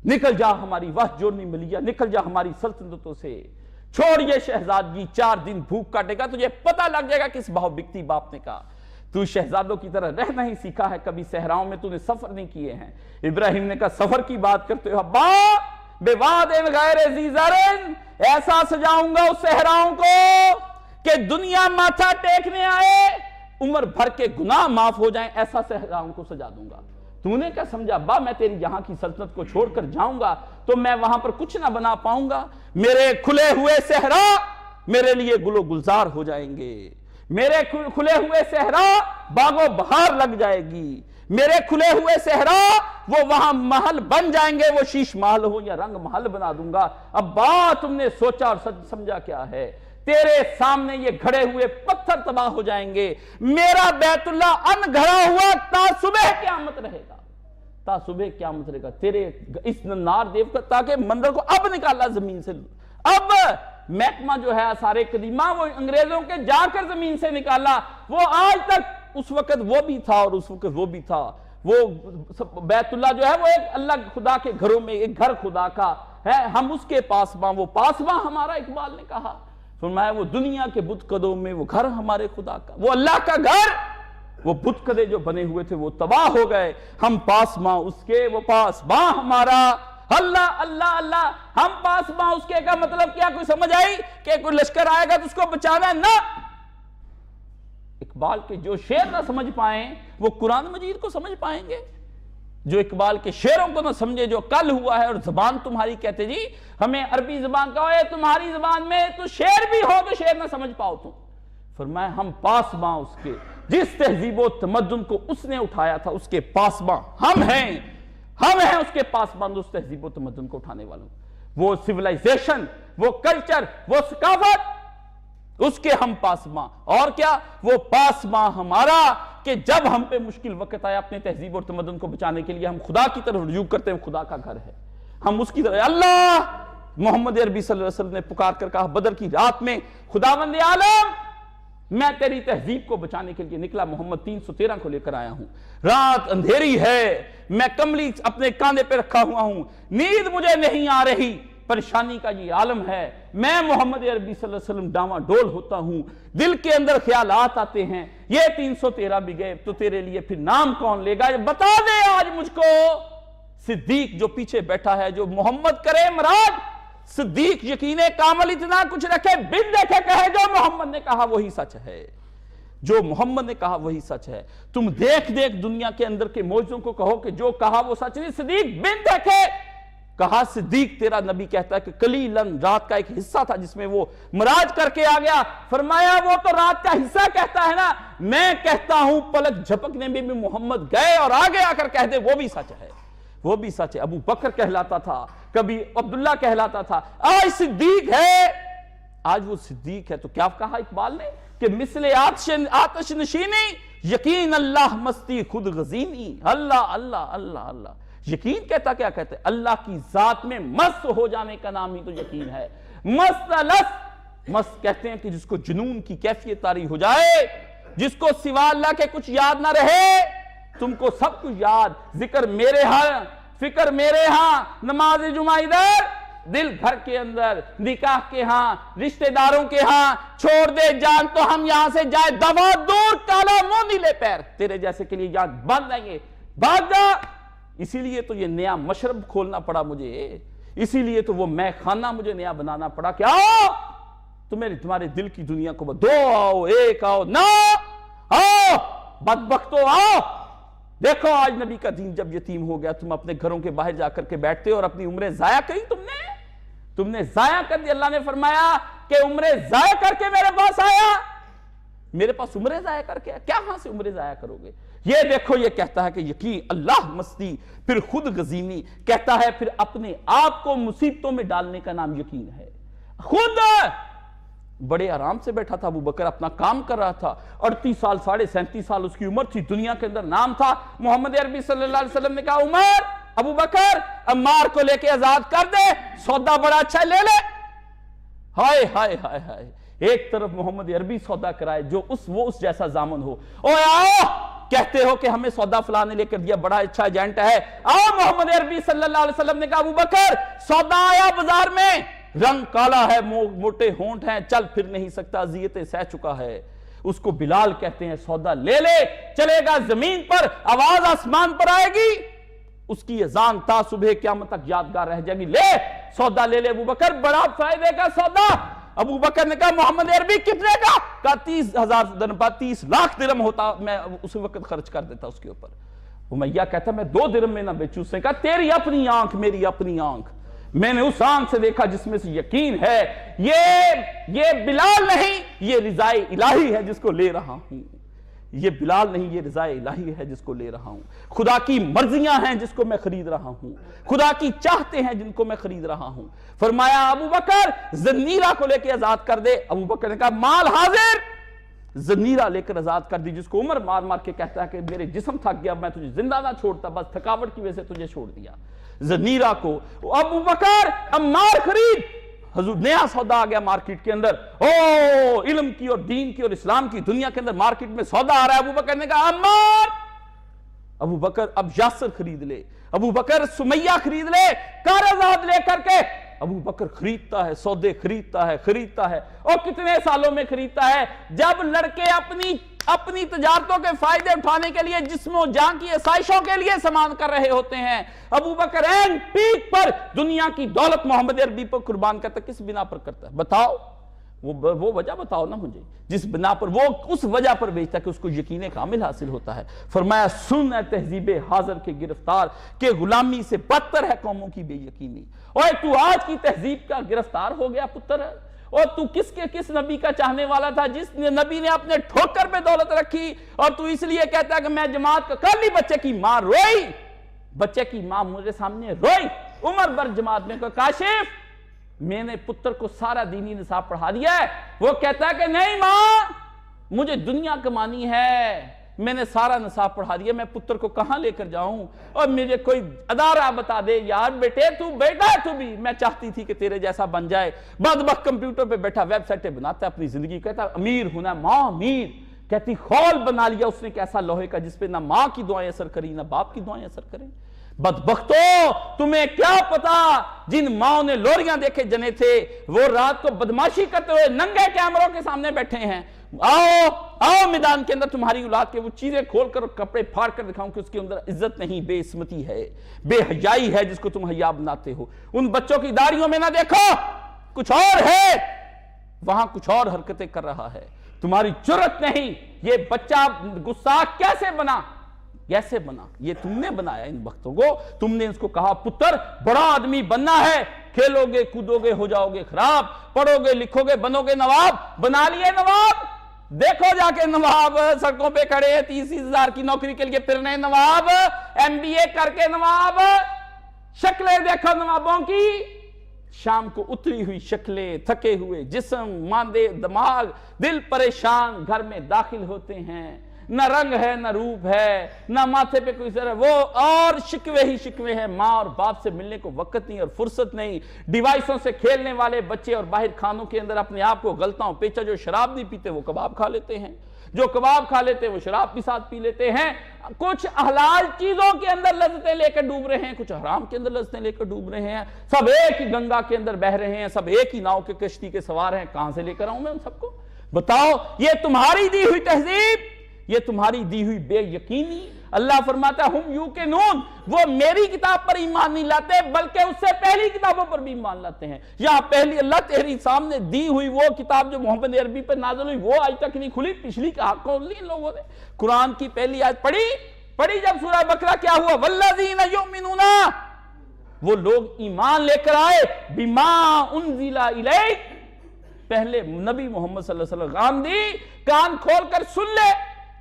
نکل جا ہماری وحش جوڑنی ملیا، نکل جا ہماری سلطنتوں سے، چھوڑ یہ شہزادگی، 4 دن بھوک کاٹے گا، تجھے پتہ لگ جائے گا کس بہو بکتی باپ نے کہا۔ تو شہزادوں کی طرح رہ نہیں سیکھا ہے، کبھی صحراؤں میں تو نے سفر نہیں کیے ہیں۔ ابراہیم نے کہا سفر کی بات کرتے ہو ابا، بے واد غیر ذی زرن، ایسا سجاؤں گا اس صحراؤں کو کہ دنیا ماتھا ٹیکنے آئے، عمر بھر کے گناہ معاف ہو جائیں، ایسا صحراؤں کو سجا دوں گا۔ تو نے کیا سمجھا ابا میں تیری یہاں کی سلطنت کو چھوڑ کر جاؤں گا تو میں وہاں پر کچھ نہ بنا پاؤں گا؟ میرے کھلے ہوئے صحرا میرے لیے گل و گلزار ہو جائیں گے، میرے کھلے ہوئے صحرا باغ و بہار لگ جائے گی، میرے کھلے ہوئے صحرا وہ وہاں محل بن جائیں گے، وہ شیش محل ہو یا رنگ محل بنا دوں گا۔ ابا تم نے سوچا اور سمجھا کیا ہے؟ تیرے سامنے یہ گھڑے ہوئے پتھر تباہ ہو جائیں گے، میرا بیت اللہ ان گھڑا ہوا تا صبح قیامت رہے گا، تا صبح قیامت رہے گا۔ تیرے اس نار دیو کا تاکہ مندر کو اب نکالا زمین سے، اب محکمہ جو ہے آثار قدیمہ وہ انگریزوں کے جا کر زمین سے نکالا، وہ آج تک اس وقت وہ بھی تھا اور اس وقت وہ بھی تھا، وہ بیت اللہ جو ہے وہ ایک اللہ خدا کے گھروں میں ایک گھر خدا کا ہے، ہم اس کے پاسباں، وہ پاسباں ہمارا، اقبال نے کہا، فرمایا وہ دنیا کے بت قدوں میں وہ گھر ہمارے خدا کا، وہ اللہ کا گھر، وہ بت قدے جو بنے ہوئے تھے وہ تباہ ہو گئے، ہم پاسباں اس کے، وہ پاسباں ہمارا، اللہ اللہ اللہ، ہم پاسباں اس کے کا مطلب کیا کوئی سمجھ آئی کہ کوئی لشکر آئے گا تو اس کو بچانا؟ نہ، اقبال کے جو شعر نہ سمجھ پائیں وہ قرآن مجید کو سمجھ پائیں گے؟ جو اقبال کے شعروں کو نہ سمجھے، جو کل ہوا ہے، اور زبان تمہاری کہتے جی ہمیں عربی زبان کا ہوئے، تمہاری زبان میں تو شعر بھی ہو تو شعر نہ سمجھ پاؤ تم، فرمایا ہم پاسباں اس کے، جس تہذیب و تمدن کو اس نے اٹھایا تھا اس کے پاسباں ہم ہیں اس کے پاسباں، اس تہذیب و تمدن کو اٹھانے والوں، وہ سیولائزیشن، وہ کلچر، وہ ثقافت، اس کے ہم پاسباں، اور کیا وہ پاسباں ہمارا کہ جب ہم پہ مشکل وقت آیا اپنے تہذیب اور تمدن کو بچانے کے لیے ہم خدا کی طرف رجوع کرتے ہیں، خدا کا گھر ہے، ہم اس کی طرف، اللہ محمد عربی صلی اللہ علیہ وسلم نے پکار کر کہا بدر کی رات میں، خداوند عالم میں تیری تہذیب کو بچانے کے لیے نکلا، محمد 313 کو لے کر آیا ہوں، رات اندھیری ہے، میں کملی اپنے کاندھے پہ رکھا ہوا ہوں، نیند مجھے نہیں آ رہی، پریشانی کا یہ عالم ہے، میں محمد عربی صلی اللہ علیہ وسلم ڈاواں ڈول ہوتا ہوں، دل کے اندر خیالات آتے ہیں، یہ 313 بھی گئے تو تیرے لیے پھر نام کون لے گا؟ بتا دے آج مجھ کو۔ صدیق جو پیچھے بیٹھا ہے، جو محمد کرے مراد، صدیق یقین کامل اتنا کچھ رکھے، بن دیکھے کہے جو محمد نے کہا وہی سچ ہے، جو محمد نے کہا وہی سچ ہے، تم دیکھ دنیا کے اندر کے معجزوں کو کہو کہ جو کہا وہ سچ نہیں، صدیق بن دیکھے کہا، صدیق تیرا نبی کہتا ہے کہ قلیلاً رات کا ایک حصہ تھا جس میں وہ معراج کر کے آ گیا، فرمایا وہ تو رات کا حصہ کہتا ہے نا، میں کہتا ہوں پلک جھپکنے میں بھی محمد گئے اور آگے آ کر کہہ دے وہ بھی سچ ہے، وہ بھی سچ ہے۔ ابو بکر کہلاتا تھا، کبھی عبداللہ کہلاتا تھا، آج صدیق ہے، آج وہ صدیق ہے، تو کیا کہا اقبال نے کہ مثل آتش نشینی یقین اللہ مستی خود غزینی، اللہ اللہ اللہ اللہ، یقین کہتا کیا کہتے ہیں؟ اللہ کی ذات میں مست ہو جانے کا نام ہی تو یقین ہے۔ مست کہتے ہیں کہ جس کو جنون کی کیفیت طاری ہو جائے، جس کو سوا اللہ کے کچھ یاد نہ رہے، تم کو سب کچھ یاد، ذکر میرے ہاں، فکر میرے ہاں، نماز جمعہ ادھر، دل گھر کے اندر، نکاح کے ہاں، رشتہ داروں کے ہاں، چھوڑ دے جان تو ہم یہاں سے جائے، دوا دور کالا منہ نیلے پیر، تیرے جیسے کے لیے جان باندھ دیں گے، بھاگ جا۔ اسی لیے تو یہ نیا مشرب کھولنا پڑا مجھے، اسی لیے تو وہ میں خانہ مجھے نیا بنانا پڑا کہ آؤ تمہارے دل کی دنیا کو دو آؤ، ایک آؤ، نہ آؤ بدبختو آؤ۔ دیکھو آج نبی کا دین جب یتیم ہو گیا، تم اپنے گھروں کے باہر جا کر کے بیٹھتے ہو اور اپنی عمریں ضائع کری، تم نے ضائع کر دی۔ اللہ نے فرمایا کہ عمریں ضائع کر کے میرے پاس آیا، میرے پاس عمریں ضائع کر کے، کیا ہاں سے عمریں ضائع کرو گے؟ یہ دیکھو، یہ کہتا ہے کہ یقین اللہ مستی، پھر خود غزینی، کہتا ہے پھر اپنے آپ کو مصیبتوں میں ڈالنے کا نام یقین ہے۔ خود بڑے آرام سے بیٹھا تھا ابو بکر، اپنا کام کر رہا تھا، 38 سال 37.5 سال اس کی عمر تھی، دنیا کے اندر نام تھا۔ محمد عربی صلی اللہ علیہ وسلم نے کہا عمر، ابو بکر عمار کو لے کے آزاد کر دے، سودا بڑا اچھا لے لے۔ ہائے ہائے ہائے ہائے، ایک طرف محمد عربی سودا کرائے جو وہ اس جیسا زامن ہو، اوے آؤ کہتے ہو کہ ہمیں سودا فلاں نے لے کر دیا، بڑا اچھا ایجنٹ ہے، آؤ۔ محمد عربی صلی اللہ علیہ وسلم نے کہا ابو بکر سودا آیا بازار میں، رنگ کالا ہے، موٹے ہونٹ ہیں، چل پھر نہیں سکتا، اذیتیں سہ چکا ہے، اس کو بلال کہتے ہیں، سودا لے لے، چلے گا زمین پر، آواز آسمان پر آئے گی، اس کی اذان تا صبح قیامت تک یادگار رہ جائے گی، لے سودا لے لے ابو بکر، بڑا فائدے کا سودا۔ ابو بکر نے کہا محمد عربی کتنے کا؟ کہا 30,000 درہم، 30 لاکھ درہم ہوتا، میں اس وقت خرچ کر دیتا اس کے اوپر۔ امیہ کہتا میں 2 درہم میں نہ بیچوں، اس نے کہا تیری اپنی آنکھ میری اپنی آنکھ، میں نے اس آنکھ سے دیکھا جس میں سے یقین ہے، یہ بلال نہیں، یہ رضا الہی ہے جس کو لے رہا ہوں، یہ بلال نہیں، یہ رضا الہی ہے جس کو لے رہا ہوں، خدا کی مرضیاں ہیں جس کو میں خرید رہا ہوں، خدا کی چاہتے ہیں جن کو میں خرید رہا ہوں۔ فرمایا ابو بکر زنیرہ کو لے کے آزاد کر دے۔ ابو بکر نے کہا مال حاضر، زنیرہ لے کر آزاد کر دی، جس کو عمر مار مار کے کہتا ہے کہ میرے جسم تھک گیا، میں تجھے زندہ نہ چھوڑتا، بس تھکاوٹ کی وجہ سے تجھے چھوڑ دیا۔ زنیرہ کو ابو بکر عمار خرید، حضور نیا سودا آ گیا مارکیٹ کے اندر، علم کی اور دین کی اور اسلام کی دنیا کے اندر مارکیٹ میں سودا آ رہا ہے۔ ابو بکر نے کہا عمار ابو بکر اب یاسر خرید لے، ابو بکر سمیہ خرید لے، کارآزاد لے کر کے ابو بکر خریدتا ہے، سودے خریدتا ہے اور کتنے سالوں میں خریدتا ہے؟ جب لڑکے اپنی تجارتوں کے فائدے اٹھانے کے لیے جسم و جان کی آسائشوں کے لیے سامان کر رہے ہوتے ہیں، ابو بکر این پیک پر دنیا کی دولت محمد عربی پر قربان کرتا ہے۔ کس بنا پر کرتا ہے بتاؤ؟ وہ وجہ بتاؤ نا مجھے، جس بنا پر وہ اس وجہ پر بیچتا ہے کہ اس کو یقین کامل حاصل ہوتا ہے۔ فرمایا سن اے تہذیب حاضر کے گرفتار کہ غلامی سے بدتر ہے قوموں کی بے یقینی۔ اور تو آج کی تہذیب کا گرفتار ہو گیا پتر ہے، اور تو کس نبی کا چاہنے والا تھا جس نبی نے اپنے ٹھوکر پہ دولت رکھی، اور تو اس لیے کہتا ہے کہ میں جماعت کا کل ہی بچے کی ماں روئی، بچے کی ماں مجھے سامنے روئی، عمر بھر جماعت میں کوئی کاشف میں نے پتر کو سارا دینی نصاب پڑھا دیا ہے، وہ کہتا ہے کہ نہیں ماں مجھے دنیا کمانی ہے، میں نے سارا نصاب پڑھا دیا، میں پتر کو کہاں لے کر جاؤں؟ اور مجھے کوئی ادارہ بتا دے یار، بیٹے تو بیٹا ہے تو بھی، میں چاہتی تھی کہ تیرے جیسا بن جائے۔ بدبخت کمپیوٹر پہ بیٹھا ویب سائٹیں بناتا ہے اپنی زندگی، کہتا امیر ہونا، ماں امیر، کہتی خول بنا لیا اس نے کیسا لوہے کا جس پہ نہ ماں کی دعائیں اثر کری نہ باپ کی دعائیں اثر کریں۔ بدبختو تمہیں کیا پتا جن ماں نے لوریاں دیکھے جنے تھے وہ رات کو بدماشی کرتے ہوئے ننگے کیمروں کے سامنے بیٹھے ہیں۔ آؤ میدان کے اندر تمہاری اولاد کے وہ چیزیں کھول کر کپڑے پھاڑ کر دکھاؤں کہ اس کے اندر عزت نہیں، بے عصمتی ہے، بے حیائی ہے جس کو تم حیا بناتے ہو۔ ان بچوں کی داڑھیوں میں نہ دیکھو، کچھ اور ہے، وہاں کچھ اور حرکتیں کر رہا ہے، تمہاری جرت نہیں۔ یہ بچہ گستاخ کیسے بنا؟ یہ تم نے بنایا ان وقتوں کو، تم نے اس کو کہا پتر بڑا آدمی بننا ہے، کھیلو گے کودو گے ہو جاؤ گے خراب، پڑھو گے لکھو گے بنو گے نواب، بنا لیے نواب۔ دیکھو جا کے نواب سڑکوں پہ کھڑے ہیں 30,000 کی نوکری کے لیے پھرنے نواب، MBA کر کے نواب، شکلیں دیکھو نوابوں کی، شام کو اتری ہوئی شکلیں، تھکے ہوئے جسم، ماندے دماغ، دل پریشان گھر میں داخل ہوتے ہیں، نہ رنگ ہے نہ روپ ہے نہ ماتھے پہ کوئی سر ہے، وہ اور شکوے ہی شکوے ہیں، ماں اور باپ سے ملنے کو وقت نہیں اور فرصت نہیں، ڈیوائسوں سے کھیلنے والے بچے، اور باہر کھانوں کے اندر اپنے آپ کو غلطاں پیچا، جو شراب نہیں پیتے وہ کباب کھا لیتے ہیں، جو کباب کھا لیتے وہ شراب کے ساتھ پی لیتے ہیں، کچھ حلال چیزوں کے اندر لذتیں لے کر ڈوب رہے ہیں، کچھ حرام کے اندر لذتیں لے کر ڈوب رہے ہیں، سب ایک ہی گنگا کے اندر بہ رہے ہیں، سب ایک ہی ناؤ کے کشتی کے سوار ہیں، کہاں سے لے کر آؤں میں ان سب کو؟ بتاؤ، یہ تمہاری دی ہوئی تہذیب، یہ تمہاری دی ہوئی بے یقینی۔ اللہ فرماتا ہے ہم یوقنون، وہ میری کتاب پر ایمان نہیں لاتے بلکہ اس سے پہلی کتابوں پر بھی ایمان لاتے ہیں۔ یہاں پہلی اللہ تیری سامنے دی ہوئی وہ کتاب جو محمد عربی پر نازل ہوئی وہ آج تک نہیں کھلی، پچھلی کا حق کھول لی ان لوگوں نے۔ قرآن کی پہلی آیت پڑھی جب سورہ بقرہ کیا ہوا؟ والذین یؤمنون، وہ لوگ ایمان لے کر آئے بما انزل الیک، پہلے نبی محمد صلی اللہ علیہ وسلم غامدی کان کھول کر سن لے،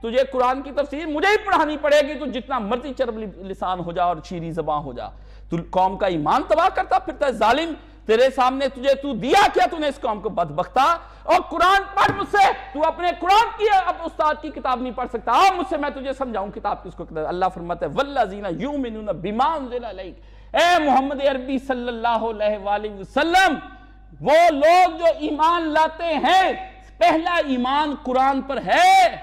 تجھے قرآن کی تفسیر مجھے ہی پڑھانی پڑے گی، تو جتنا مرضی چرب لسان ہو جا اور شیریں زبان ہو جا، تو قوم کا ایمان تباہ کرتا پھرتا ہے ظالم، تیرے سامنے تو دیا کیا تو نے اس قوم کو بدبختہ؟ اور قرآن پڑھ مجھ سے، تو اپنے قرآن کی اب استاد کی کتاب نہیں پڑھ سکتا، مجھ سے میں تجھے سمجھاؤں کتاب کس کو کہتا ہے۔ اللہ فرماتا ہے والذین یؤمنون بما انزل الیک، اے محمد عربی صلی اللہ علیہ وآلہ وسلم، وہ لوگ جو ایمان لاتے ہیں، پہلا ایمان قرآن پر ہے،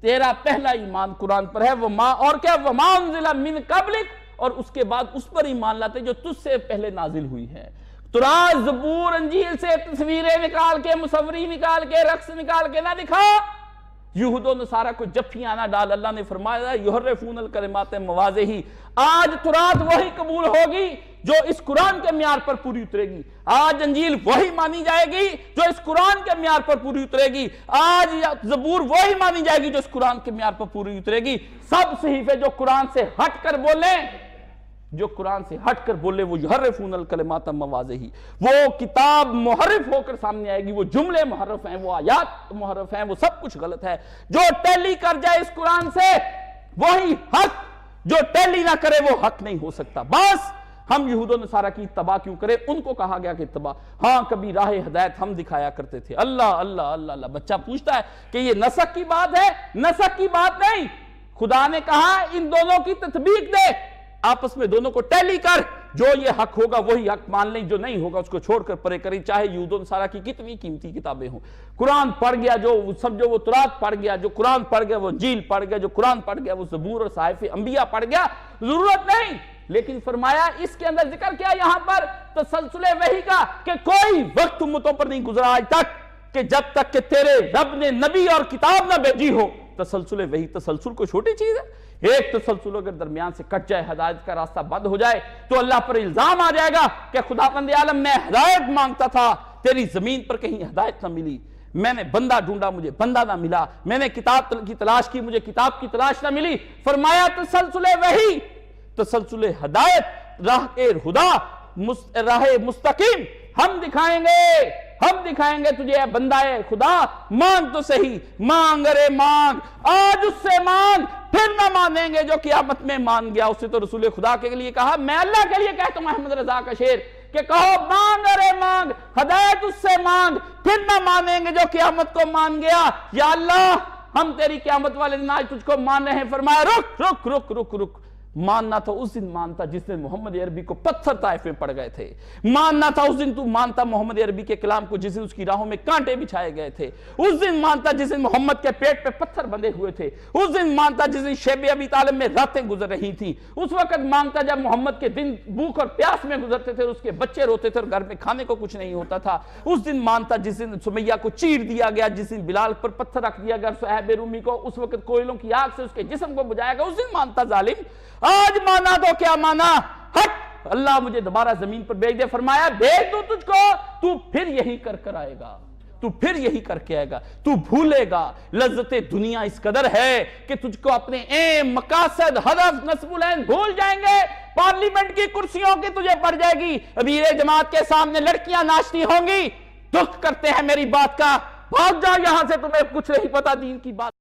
تیرا پہلا ایمان قرآن پر ہے، وہ ماں اور کیا وما انزل من قبلک، اور اس کے بعد اس پر ایمان لاتے جو تجھ سے پہلے نازل ہوئی ہے۔ تورات زبور انجیل سے تصویریں نکال کے، مصوری نکال کے، رقص نکال کے نہ دکھا، یہود و نصارہ کو جفیاں نہ ڈال۔ اللہ نے فرمایا یحرفون الکلمات مواضعہ، آج تورات وہی قبول ہوگی جو اس قرآن کے معیار پر پوری اترے گی، آج انجیل وہی مانی جائے گی جو اس قرآن کے معیار پر پوری اترے گی، آج زبور وہی مانی جائے گی جو اس قرآن کے معیار پر پوری اترے گی۔ سب صحیفے جو قرآن سے ہٹ کر بولے، وہ یحرفون الکلمات مواضعہ، وہ کتاب محرف ہو کر سامنے آئے گی، وہ جملے محرف ہیں، وہ آیات محرف ہیں، وہ سب کچھ غلط ہے۔ جو ٹیلی کر جائے اس قرآن سے وہی حق، جو ٹیلی نہ کرے وہ حق نہیں ہو سکتا۔ بس ہم یہود و نصارہ کی اتباع کیوں کریں؟ ان کو کہا گیا کہ اتباع، ہاں کبھی راہ ہدایت ہم دکھایا کرتے تھے۔ اللہ اللہ اللہ اللہ، بچہ پوچھتا ہے کہ یہ نسخ کی بات ہے؟ نسخ کی بات نہیں، خدا نے کہا ان دونوں کی تطبیق دے، آپس میں دونوں کو ٹیلی کر، جو یہ حق ہوگا وہی حق مان لیں، جو نہیں ہوگا اس کو چھوڑ کر پرے کریں، چاہے یہود و نصارہ کی کتنی قیمتی کتابیں ہوں۔ قرآن پڑھ گیا جو سمجھو وہ تورات پڑھ گیا، جو قرآن پڑھ گیا وہ انجیل پڑھ گیا، جو قرآن پڑھ گیا وہ زبور اور صحائف انبیاء پڑھ گیا، ضرورت نہیں۔ لیکن فرمایا اس کے اندر ذکر کیا یہاں پر تسلسل وحی کا، کہ کوئی وقت امتوں پر نہیں گزرا آج تک کہ جب تک کہ تیرے رب نے نبی اور کتاب نہ بھیجی ہو۔ تسلسل وحی، تسلسل کوئی چھوٹی چیز ہے؟ ایک تسلسل اگر درمیان سے کٹ جائے، ہدایت کا راستہ بند ہو جائے تو اللہ پر الزام آ جائے گا کہ خداوند عالم نے ہدایت مانگتا تھا، تیری زمین پر کہیں ہدایت نہ ملی، میں نے بندہ ڈھونڈا مجھے بندہ نہ ملا، میں نے کتاب کی تلاش کی مجھے کتاب کی تلاش نہ ملی۔ فرمایا تسلسل وحی، تسلسل ہدایت، راہ خدا، راہ مستقیم ہم دکھائیں گے تجھے اے بندہ خدا، مانگ تو صحیح، مانگ ارے مانگ، آج اس سے مانگ، پھر نہ مانیں گے جو قیامت میں مان گیا۔ اسے تو رسول خدا کے لیے کہا، میں اللہ کے لیے کہتا ہوں احمد رضا کا شعر کہ کہو مانگ ارے مانگ، ہدایت اس سے مانگ، پھر نہ مانیں گے جو قیامت کو مان گیا۔ یا اللہ ہم تیری قیامت والے دن آج تجھ کو مان رہے ہیں۔ فرمایا رک رک رک رک رک، ماننا تھا اس دن مانتا جس دن محمد عربی کو پتھر طائف میں پڑ گئے تھے، ماننا تھا اس دن تو مانتا محمد عربی کے کلام کو جس دن اس کی راہوں میں کانٹے بچھائے گئے تھے، اس دن مانتا جس دن محمد کے پیٹ پہ پتھر بندھے ہوئے تھے، اس دن مانتا جس دن شیب ابی طالب میں راتیں گزر رہی تھیں، اس وقت مانتا جب محمد کے دن بھوک اور پیاس میں گزرتے تھے اور اس کے بچے روتے تھے اور گھر میں کھانے کو کچھ نہیں ہوتا تھا، اس دن مانتا جس دن سمیہ کو چیر دیا گیا، جس دن بلال پر پتھر رکھ دیا گیا صہیب رومی کو، اس وقت کوئلوں کی آگ سے اس کے جسم کو بجھایا گیا، اس دن مانتا ظالم۔ آج مانا تو کیا مانا، ہٹ اللہ مجھے دوبارہ زمین پر بھیج دے۔ فرمایا بھیج دوں تجھ کو، تو پھر یہی کر آئے گا، تو پھر یہی کر کے آئے گا، تو بھولے گا۔ لذت دنیا اس قدر ہے کہ تجھ کو اپنے ایم، مقاصد، ہدف، نصب العین بھول جائیں گے۔ پارلیمنٹ کی کرسیوں کی تجھے پڑ جائے گی، امیر جماعت کے سامنے لڑکیاں ناچتی ہوں گی، دکھ کرتے ہیں میری بات کا، بھاگ جاؤ یہاں سے، تمہیں کچھ نہیں پتا دین کی بات۔